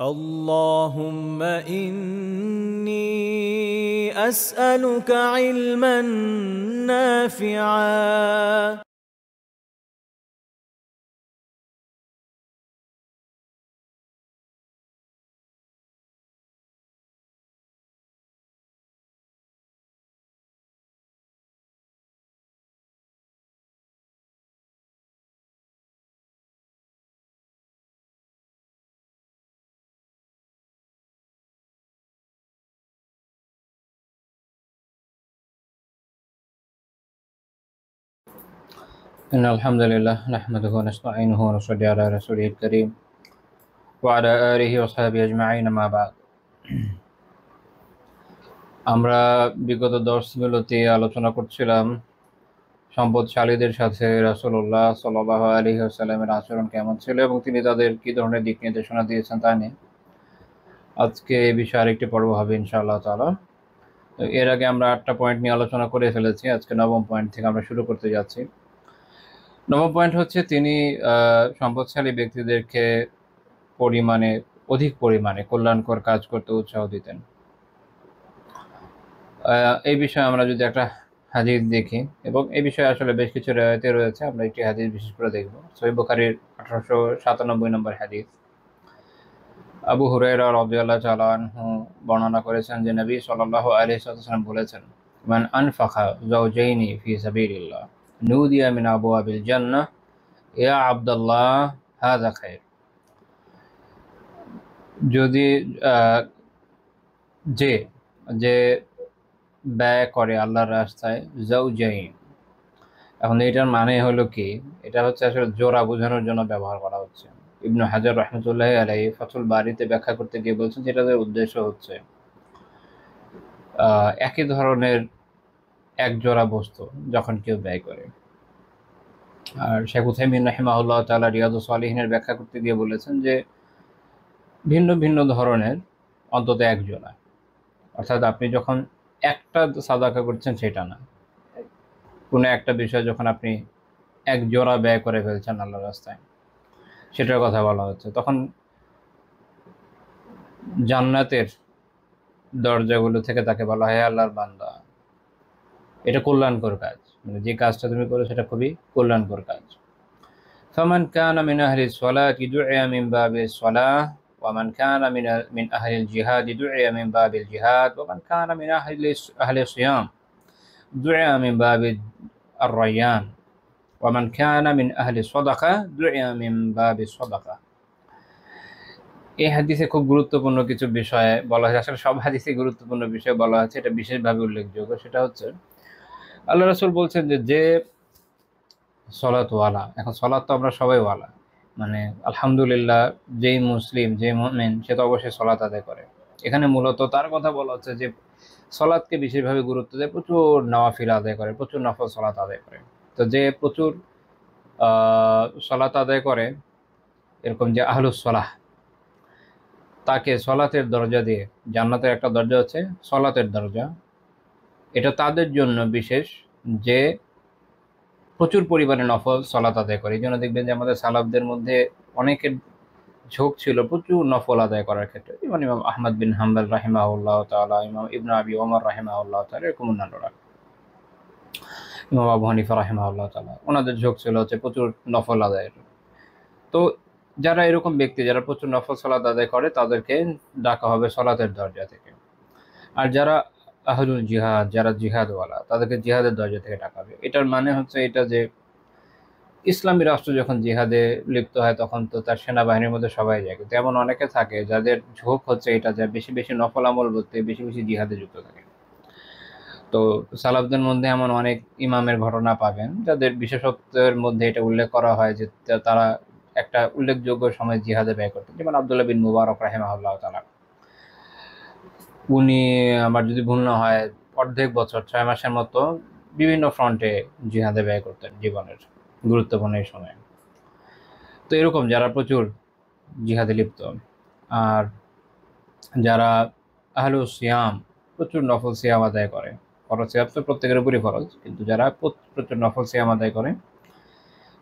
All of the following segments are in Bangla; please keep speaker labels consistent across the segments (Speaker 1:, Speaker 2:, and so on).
Speaker 1: اللهم إني أسألك علما نافعا
Speaker 2: إن الحمد لله نحمده ونستعينه ونصلي على رسوله الكريم وعلى آله وصحبه أجمعين ما بعد আমরা বিগত দর্শগুলোতে আলোচনা করছিলাম সম্পদশালীদের সাথে রাসূলুল্লাহ সাল্লাল্লাহু আলাইহি ওয়াসাল্লামের আচরণ কেমন ছিল এবং তিনি তাদের কি ধরনের দিক নির্দেশনা দিয়েছেন তা নিয়ে। আজকে এই বিষয়ে আরেকটি পর্ব হবে ইনশাআল্লাহ তাআলা। এর আগে আমরা 8টা পয়েন্ট নিয়ে আলোচনা করে ফেলেছি, আজকে 9ম পয়েন্ট থেকে আমরা শুরু করতে যাচ্ছি। 9ম পয়েন্ট হচ্ছে তিনি সম্পদশালী ব্যক্তিদেরকে অধিক পরিমাণে কল্যাণকর কাজ করতে উৎসাহ দিতেন। এই বিষয়ে আমরা যদি একটা হাদিস দেখি, এবং এই বিষয়ে আসলে বেশ কিছু রিওয়ায়াতে রয়েছে, আমরা একটি হাদিস বিশেষ করে দেখব। সহিহ বুখারীর 1897 নম্বর হাদিস। আবু হুরায়রা রাদিয়াল্লাহু তাআলা আনহু বর্ণনা করেছেন যে নবী সাল্লাল্লাহু আলাইহি ওয়াসাল্লাম বলেছেন, মান আনফাকা যাওজাইনি ফি সাবিলিল্লাহ নুদিয়া মিন আবওয়াবিল জান্নাহ ইয়া আব্দুল্লাহ হাযা খায়র। যদি যে যে ব্যয় করে আল্লাহর রাস্তায় যাওজাইন, এখন এটার মানে হলো কি, এটা হচ্ছে আসলে জোড়া বোঝানোর জন্য ব্যবহার করা হচ্ছে। ইবনু হাজার রাহমাতুল্লাহি আলাইহি ফাতুল বারিতে ব্যাখ্যা করতে গিয়ে বলছেন যে এটার উদ্দেশ্য হচ্ছে একই ধরনের এক জোড়া বস্তু যখন কেউ ব্যয় করে। আর শেখ উথাইমিন রাহিমাহুল্লাহ তাআলা রিয়াদুস সালিহিনের ব্যাখ্যা করতে গিয়ে বলেছেন যে ভিন্ন ভিন্ন ধরনের অন্তত এক জোড়া, অর্থাৎ আপনি যখন একটা সাদাকা করছেন সেটা না, কোনো একটা বিষয় যখন আপনি এক জোড়া ব্যয় করে ফেলছেন আল্লাহর রাস্তায়, সেটার কথা বলা হচ্ছে। তখন জান্নাতের দরজাগুলো থেকে তাকে বলা হয় আল্লাহর বান্দা, এটা কল্যাণকর কাজ, মানে যে কাজটা তুমি করো সেটা খুবই কল্যাণকর কাজ। ফামান কানা মিন আহলিস সালাতি দুইয়া মিন বাবিস সালাহ ওয়া মান কানা মিন আহলিল জিহাদ দুইয়া মিন বাবিল জিহাদ ওয়া মান কানা মিন আহলিস সিয়াম দুইয়া মিন বাবির রায়্যান ওয়া মান কানা মিন আহলিস সাদাকা দুইয়া মিন বাবিস সাদাকা। এই হাদিসে খুব গুরুত্বপূর্ণ কিছু বিষয় বলা হয়েছে, আসলে সব হাদিসে গুরুত্বপূর্ণ বিষয় বলা হয়েছে, এটা বিশেষভাবে উল্লেখযোগ্য। সেটা হচ্ছে আল্লাহ রাসূল বলছেন যে সলাতওয়ালা, এখন সলাত তো আমরা সবাই ওয়ালা, মানে আলহামদুলিল্লাহ যেই মুসলিম যে মুমিন সে তো অবশ্যই সলাত আদায় করে। এখানে মূলত তার কথা বলা হচ্ছে যে সলাতকে বিশেষভাবে গুরুত্ব দেয়, প্রচুর নওয়াফিল আদায় করে, প্রচুর নফল সলাত আদায় করে। তো যে প্রচুর সলাত আদায় করে, এরকম যে আহলুস সলাহ, তাকে সলাতের দরজা দিয়ে, জান্নাতের একটা দরজা হচ্ছে সলাতের দরজা, এটা তাদের জন্য বিশেষ যে প্রচুর পরিমাণে নফল সলাত আদায় করে। এই জন্য দেখবেন যে আমাদের সালাফদের মধ্যে অনেকের ঝোঁক ছিল প্রচুর নফল আদায় করার ক্ষেত্রে, যেমন ইমাম আহমদ বিন হাম্বল রাহিমাহুল্লাহ তাআলা, ইমাম ইবনু আবি ওমর রাহিমাহুল্লাহ তাআলা, এরকম অন্যান্যরা, ইমাম আবু হানিফা রাহিমাহুল্লাহ তাআলা, ওনাদের ঝোঁক ছিল হচ্ছে প্রচুর নফল আদায়ের। তো যারা এরকম ব্যক্তি যারা প্রচুর নফল সালাত আদায় করে, তাদেরকে ডাকা হবে সলাতের দরজা থেকে। আর যারা আহলুল জিহাদ, যারা জিহাদওয়ালা, তাদেরকে জিহাদের দরজা থেকে ডাকা হবে। এটার মানে হচ্ছে এটা যে ইসলামী রাষ্ট্র যখন জিহাদে লিপ্ত হয় তখন তো তার সেনাবাহিনীর মধ্যে সবাই যায়, কিন্তু এমন অনেকে থাকে যাদের ঝোঁক হচ্ছে এটা যে বেশি বেশি নফল আমল করতে, বেশি বেশি জিহাদে যুক্ত থাকে। তো সালাফদের মধ্যে এমন অনেক ইমামের ঘটনা পাবেন যাদের বিশেষত্বের মধ্যে এটা উল্লেখ করা হয় যে তারা একটা উল্লেখযোগ্য সময় জিহাদে ব্যয় করতেন, যেমন আব্দুল্লাহ বিন মুবারক রাহিমাহুল্লাহ তাআলা। উনি, আমার যদি ভুল না হয়, অর্ধেক বছর 6 মাসের মতো বিভিন্ন ফ্রন্টে জিহাদে ব্যয় করতেন জীবনের গুরুত্বপূর্ণ এই সময়। তো এরকম যারা প্রচুর জিহাদে লিপ্ত, আর যারা আহলুস সিয়াম, প্রচুর নফল সিয়াম আদায় করে, ফরজ সিয়াম তো প্রত্যেকের উপরই ফরজ, কিন্তু যারা প্রচুর নফল সিয়াম আদায় করে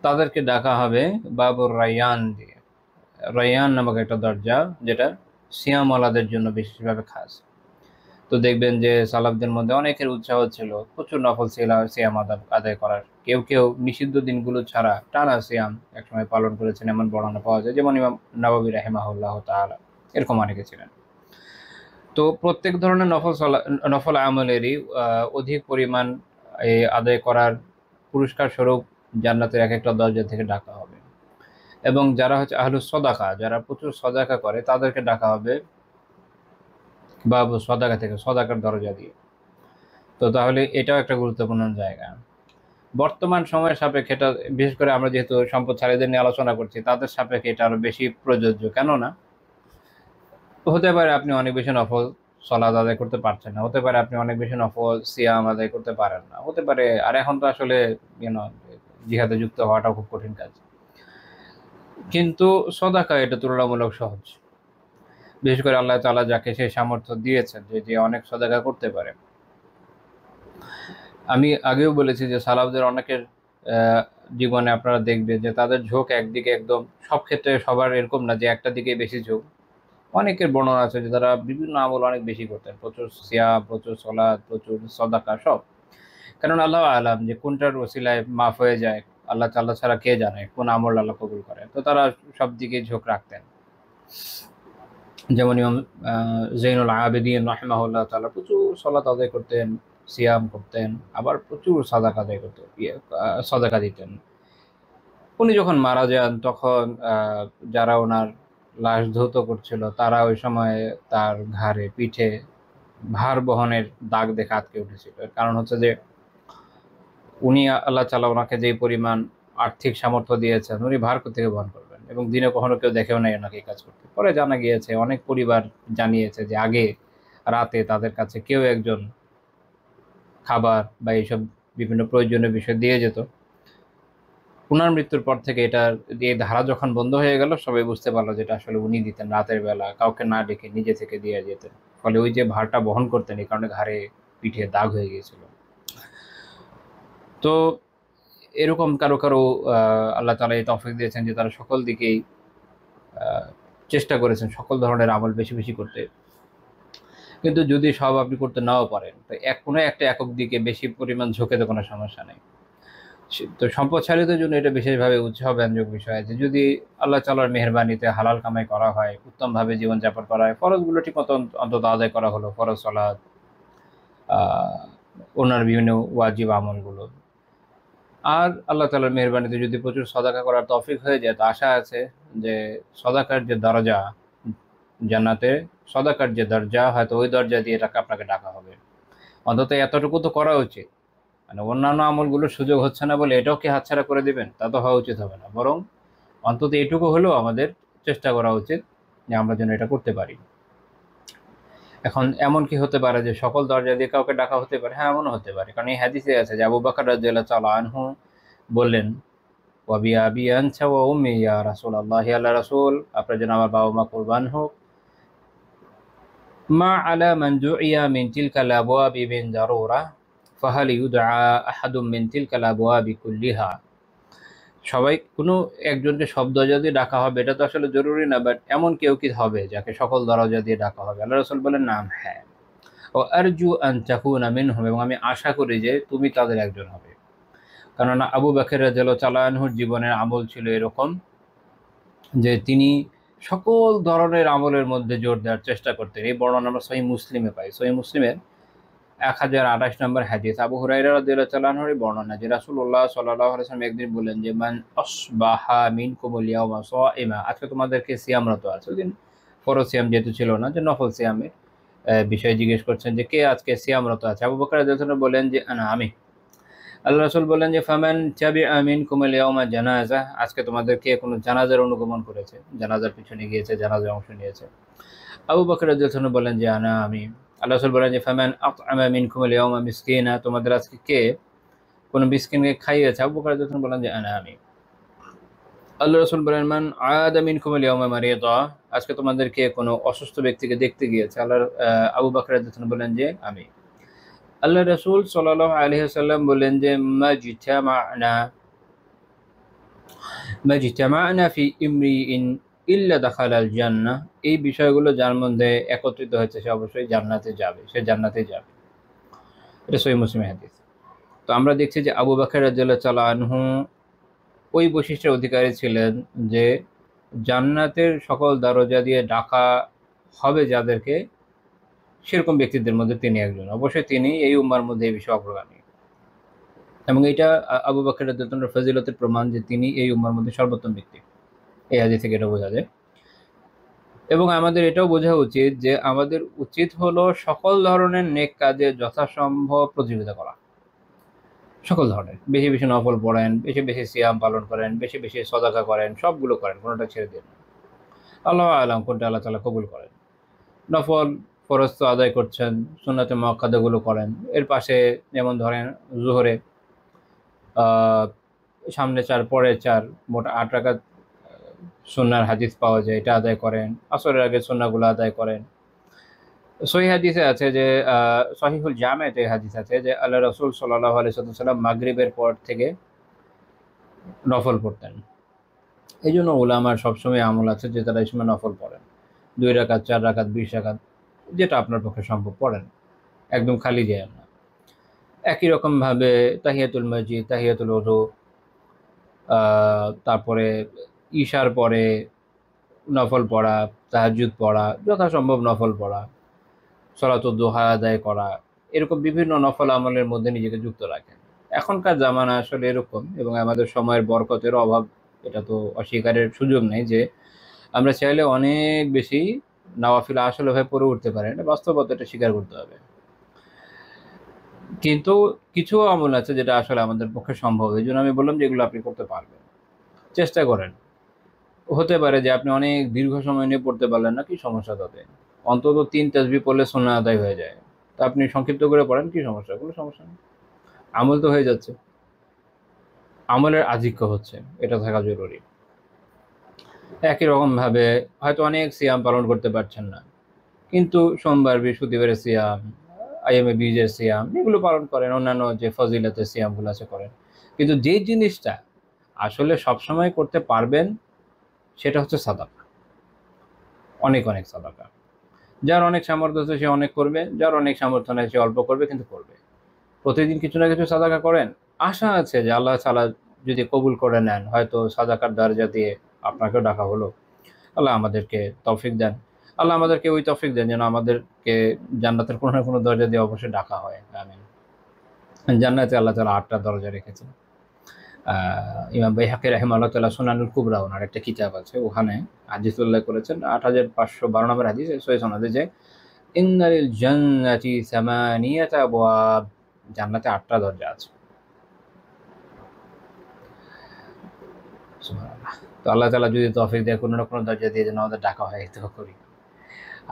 Speaker 2: তাদেরকে ডাকা হবে বাবুর রায়্যান দিয়ে। রায়্যান নামক একটা দরজা, যেটা সিয়ামওয়ালাদের জন্য বিশেষভাবে খাস। তো দেখবেন যে সালাফদের মধ্যে অনেকের উৎসাহ ছিল প্রচুর নফল সিয়াম আদায় করার। কেউ কেউ নিষিদ্ধ দিনগুলো ছাড়া টানা সিয়াম একসময় পালন করেছেন, এমন বর্ণনা পাওয়া যায়, যেমন ইমাম নাওয়াবী রাহিমাহুল্লাহ তাআলা, এরকম অনেকে ছিলেন। তো প্রত্যেক ধরনের নফল আমলেরই অধিক পরিমাণ আদায় করার পুরস্কার স্বরূপ জান্নাতের এক একটা দরজা থেকে ডাকা হবে। এবং যারা হচ্ছে আহলুস সদাকা, যারা প্রচুর সদাকা করে, তাদেরকে ডাকা হবে বাবু সদাকা থেকে, সদাকার দরজা দিয়ে। তো তাহলে এটাও একটা গুরুত্বপূর্ণ জায়গা। বর্তমান সময়ের সাপেক্ষে এটা, বিশেষ করে আমরা যেহেতু সম্পদশালীদের নিয়ে আলোচনা করছি, তাদের সাপেক্ষে এটা আরো বেশি প্রযোজ্য। কেননা হতে পারে আপনি অনেক বেশি নফল সালাত আদায় করতে পারছেন না, হতে পারে আপনি অনেক বেশি নফল সিয়াম আদায় করতে পারেন না, হতে পারে, আর এখন তো আসলে জিহাদে যুক্ত হওয়াটাও খুব কঠিন কাজ। কিন্তু সদাকা এটা তুলনামূলক সহজ, বিশেষ করে আল্লাহ তাআলা যাকে সেই সামর্থ্য দিয়েছেন যে অনেক সদাকা করতে পারে। আমি আগেও বলেছি যে সালাফদের অনেকের জীবনে আপনারা দেখবেন যে তাদের ঝোঁক একদিকে, একদম সব ক্ষেত্রে সবার এরকম না যে একটা দিকে বেশি ঝোঁক। অনেকের বর্ণনা আছে যে তারা বিভিন্ন আমল অনেক বেশি করতেন, প্রচুর সিয়াম, প্রচুর সালাত, প্রচুর সাদাকা, সব। কারণ আল্লাহ আলাম যে কোনটার ওসিলায় মাফ হয়ে যায়, আল্লাহ তাআলা ছাড়া কে জানে কোন আমল আল্লাহ কবুল করে। তো তারা সব দিকে ঝোঁক রাখতেন। যেমন ইমাম জৈনুল আবেদিন রাহিমাহুল্লাহ তাআলা প্রচুর সালাত আদায় করতেন, সিয়াম করতেন, আবার প্রচুর সাদাকা আদায় করতেন, সাদাকা দিতেন। উনি যখন মারা যান তখন যারা ওনার লাশ ধৌত করছিল, তারা ওই সময় তার ঘাড়ে, পিঠে ভার বহনের দাগ দেখে আটকে উঠেছিল। কারণ হচ্ছে যে উনি, আল্লাহ তাআলা ওনাকে যে পরিমাণ আর্থিক সামর্থ্য দিয়েছেন, উনি ভার থেকে বহন করবেন, এবং দিনে কখনো কেউ দেখেও নাই ওনাকে এই কাজ করতে। পরে জানা গিয়েছে, অনেক পরিবার জানিয়েছে যে আগে রাতে তাদের কাছে কেউ একজন খাবার বা এইসব বিভিন্ন প্রয়োজনীয় বিষয় দিয়ে যেত। উনার মৃত্যুর পর থেকে এই ধারা যখন বন্ধ হয়ে গেল, সবাই বুঝতে পারলো যে এটা আসলে উনি দিতেন, রাতের বেলা কাউকে না ডেকে নিজে থেকে দিয়ে যেতেন। ফলে ওই যে ভারটা বহন করতেন, এই কারণে ঘাড়ে পিঠে দাগ হয়ে গিয়েছিল। তো এরকম কারো কারো আল্লাহ তাআলা এই তৌফিক দিয়েছেন যে তারা সকল দিকেই চেষ্টা করেছেন সকল ধরনের আমল বেশি বেশি করতে। কিন্তু যদি সব আপনি করতে নাও পারেন, তো কোনো একটা একক দিকে বেশি পরিমাণ ঝুঁকে তো কোনো সমস্যা নেই। তো সম্পদশালীদের জন্য এটা বিশেষভাবে উৎসাহব্যঞ্জক বিষয় যে যদি আল্লাহ তাআলার মেহেরবানিতে হালাল কামাই করা হয়, উত্তমভাবে জীবনযাপন করা হয়, ফরজগুলো ঠিক মতো অন্তত আদায় করা হলো, ফরজ সালাত, ওনার বিভিন্ন ওয়াজিব আমলগুলো, আর আল্লাহ তাআলার মেহেরবানিতে যদি প্রচুর সদাকা করার তৌফিক হয়ে যায়, তো আশা আছে যে সদাকার যে দরজা জান্নাতে, সদাকার যে দরজা, হয়তো ওই দরজা দিয়ে আপনাকে ডাকা হবে। অন্তত এতটুকু তো করা উচিত। মানে অন্যান্য আমলগুলোর সুযোগ হচ্ছে না বলে এটাও কি হাতছাড়া করে দিবেন? তা তো হওয়া উচিত হবে না। বরং অন্তত এটুকু হলেও আমাদের চেষ্টা করা উচিত যে আমরা যেন এটা করতে পারি। এখন এমন কি হতে পারে যে সকল দরজা দিয়ে কাউকে ডাকা হতে পারে? হ্যাঁ, এমনও হতে পারে। কারণ এই হাদিসে আছে যে আবু বকর রাদিয়াল্লাহু তাআলা আনহু বললেন, ওয়া বিআবি আনতা ওয়া উম্মি ইয়া রাসূলুল্লাহ, হে আল্লাহর রাসূল, আপনার জন্য আমার বাবা মা কুরবান হোক। মা আলা মান দুইয়া মিন তিলকাল আবওয়াবি মিন দারুরা ফাহাল ইউদআ আহাদুম মিন তিলকাল আবওয়াবি কুল্লিহা। সবাই, কোনো একজনকে সব দরজা দিয়ে ডাকা হবে এটা তো আসলে জরুরি না, বাট এমন কেউ কি হবে যাকে সকল দরজা দিয়ে ডাকা হবে? আল্লাহ রাসূল বলেন, নাম, হ্যাঁ। ও আরজু আন তাকুনা মিনহুম, এবং আমি আশা করি যে তুমি তাদের একজন হবে। কেননা আবু বকর রাদিয়াল্লাহু তাআলা আনহুর জীবনের আমল ছিল এরকম যে তিনি সকল ধরনের আমলের মধ্যে জোর দেওয়ার চেষ্টা করতেন। এই বর্ণনা আমরা সহিহ মুসলিমে পাই। সহিহ মুসলিমের 1028 নম্বর হাদিস, আবু হুরায়রা রাদিয়াল্লাহু তাআলা আনহুর বর্ণনা যে রাসূলুল্লাহ সাল্লাল্লাহু আলাইহি ওয়াসাল্লাম একদিন বললেন যে মান আসবাহা মিনকুমুল ইয়াওমা সাইমা, আজকে তোমাদেরকে সিয়ামরত আছে। ওইদিন ফরজ সিয়াম যেহেতু ছিল না, যে নফল সিয়ামের বিষয়ে জিজ্ঞেস করছেন যে কে আজকে সিয়ামরত আছে। আবু বকর রাদিয়াল্লাহু তাআলা বলেন যে আনা, আমি। আল্লাহ রাসূল বলেন যে ফামান তাবিআ মিনকুমুল ইয়াওমা জানাজা, আজকে তোমাদের কে কোনো জানাজার অনুগমন করেছে, জানাজার পিছনে গিয়েছে, জানাজায় অংশ নিয়েছে। আবু বকর রাদিয়াল্লাহু তাআলা বলেন যে আনা, আমি। আল্লাহ রাসূল বলেন যে ফামান আতআমা মিনকুমুল ইয়াওমা মিসকিনা, তোমাদের আজকে কে কোনো মিসকিনকে খাইয়েছে? আবু বকর রাদিয়াল্লাহু তাআলা বলেন যে আনা, আমি। আল্লাহ রাসূল বলেন মান আদা মিনকুমুল ইয়াওমা মারিদা, আজকে তোমাদের কে কোনো অসুস্থ ব্যক্তিকে দেখতে গিয়েছে? আবু বকর রাদিয়াল্লাহু তাআলা বলেন যে আমি। আল্লাহ রাসূল সাল্লাল্লাহু আলাইহি ওয়াসাল্লাম বলেন যে মাজতামা'না ফি ইমরিইন ইল্লা দাখালাল জান্নাহ, এই বিষয়গুলো যার মধ্যে একত্রিত হয়েছে সে অবশ্যই জান্নাতে যাবে, সে জান্নাতে যাবে। এটা সহিহ মুসলিমের হাদিস। তো আমরা দেখছি যে আবু বকর রাদিয়াল্লাহু তাআলা আনহু ওই বৈশিষ্ট্যের অধিকারী ছিলেন যে জান্নাতের সকল দরজা দিয়ে ডাকা হবে যাদেরকে, সেরকম ব্যক্তিদের মধ্যে তিনি একজন। অবশ্যই তিনি এই উম্মার মধ্যে এই বিষয়ে অগ্রগামী, এবং এটা আবু বকর রাদিয়াল্লাহু তাআলার ফজিলতের প্রমাণ যে তিনি এই উম্মার মধ্যে সর্বোত্তম ব্যক্তি। এই হাদিস থেকে এটা বোঝা যায়। এবং আমাদের এটাও বোঝা উচিত যে আমাদের উচিত হলো সকল ধরনের নেক কাজে যথাসম্ভব প্রতিযোগিতা করা। সকল ধরনের, বেশি বেশি নফল পড়েন, বেশি বেশি সিয়াম পালন করেন, বেশি বেশি সদাকা করেন, সবগুলো করেন, কোনোটা ছেড়ে দিন না। আল্লাহ আলাম কোনটা আল্লাহ তাআলা কবুল করেন। নফল ফরজ তো আদায় করছেন, সুন্নাতে মুআক্কাদাগুলো করেন। এর পাশে যেমন ধরেন জোহরে সামনে 4 পরে 4, মোট 8 রাকাত সুন্নার হাদিস পাওয়া যায়, এটা আদায় করেন। আসরের আগে সুন্নাহগুলো আদায় করেন। সহিহ হাদিসে আছে যে সহিহুল জামেতে হাদিস আছে যে আল্লাহ রাসূল সাল্লাল্লাহু আলাইহি ওয়াসাল্লাম মাগরিবের পর থেকে নফল পড়তেন। এই জন্য উলামার সবসময় আমল আছে যে তারা এই সময় নফল পড়েন, 2 রাকাত, 4 রাকাত, 20 রাকাত, যেটা আপনার পক্ষে সম্ভব পড়েন, একদম খালি যায়েন না। একই রকমভাবে তাহিয়াতুল মসজিদ, তাহিয়াতুল ওযু, তারপরে ঈশার পরে নফল পড়া, তাহাজ্জুদ পড়া, যথাসম্ভব নফল পড়া, সলাতুদ দুহা আদায় করা, এরকম বিভিন্ন নফল আমলের মধ্যে নিজেকে যুক্ত রাখেন। এখনকার জামানা আসলে এরকম, এবং আমাদের সময়ের বরকতেরও অভাব, এটা তো অস্বীকারের সুযোগ নেই যে আমরা চাইলে অনেক বেশি নওয়াফিল আসলে ভাবে পড়ে উঠতে পারি না, বাস্তবতা এটা স্বীকার করতে হবে। কিন্তু কিছু আমল আছে যেটা আসলে আমাদের পক্ষে সম্ভব, এই জন্য আমি বললাম যে এগুলো আপনি করতে পারবেন, চেষ্টা করেন। হতে পারে যে আপনি অনেক দীর্ঘ সময় নিয়ে পড়তে পারলেন না, কি সমস্যা তাতে? অন্তত 3 তাসবিহ পড়লে সুন্নাহ আদায় হয়ে যায়। তো আপনি সংক্ষিপ্ত করে পড়েন, কি সমস্যা? কোনো সমস্যা নেই, আমল তো হয়ে যাচ্ছে। আমলের আধিক্য হচ্ছে, এটা থাকা জরুরি। একই রকমভাবে হয়তো অনেক সিয়াম পালন করতে পারছেন না, কিন্তু সোমবার বৃহস্পতিবারের সিয়াম, আইয়ামে বীজের সিয়াম, এগুলো পালন করেন, অন্যান্য যে ফজিলতের সিয়ামগুলো আছে করেন। কিন্তু যে জিনিসটা আসলে সবসময় করতে পারবেন সেটা হচ্ছে সাদাকা, অনেক অনেক সাদাকা। যার অনেক সামর্থ্য আছে সে অনেক করবে, যার অনেক সামর্থ্য নেই সে অল্প করবে, কিন্তু করবে। প্রতিদিন কিছু না কিছু সাদাকা করেন, আশা আছে যে আল্লাহ তাআলা যদি কবুল করে নেন, হয়তো সাদাকার দরজা দিয়ে আপনাকেও ডাকা হলো। আল্লাহ আমাদেরকে তৌফিক দেন। আল্লাহ আমাদেরকে ওই তৌফিক দেন যেন আমাদেরকে জান্নাতের কোনো না কোনো দরজা দিয়ে অবশ্যই ডাকা হয়। আমিন। জান্নাতে আল্লাহ তাআলা 8টা দরজা রেখেছেন। ইমাম বাইহাকী রাহিমাহুল্লাহ তাআলা সুনানুল কুবরা ওনার একটা কিতাব আছে, ওখানে হাদিস উল্লেখ করেছেন 8512 নম্বর হাদিস, সহিহ সনদে, যে ইন্নাল জান্নাতি সামানিয়াতা আবওয়াব, জান্নাতে 8টা দরজা আছে। সুবহানাল্লাহ। তো আল্লাহ তাআলা যদি তৌফিক দেয় কোনো না কোনো দরজা দিয়ে যেন আমাদের ডাকা হয়, এই তো করি।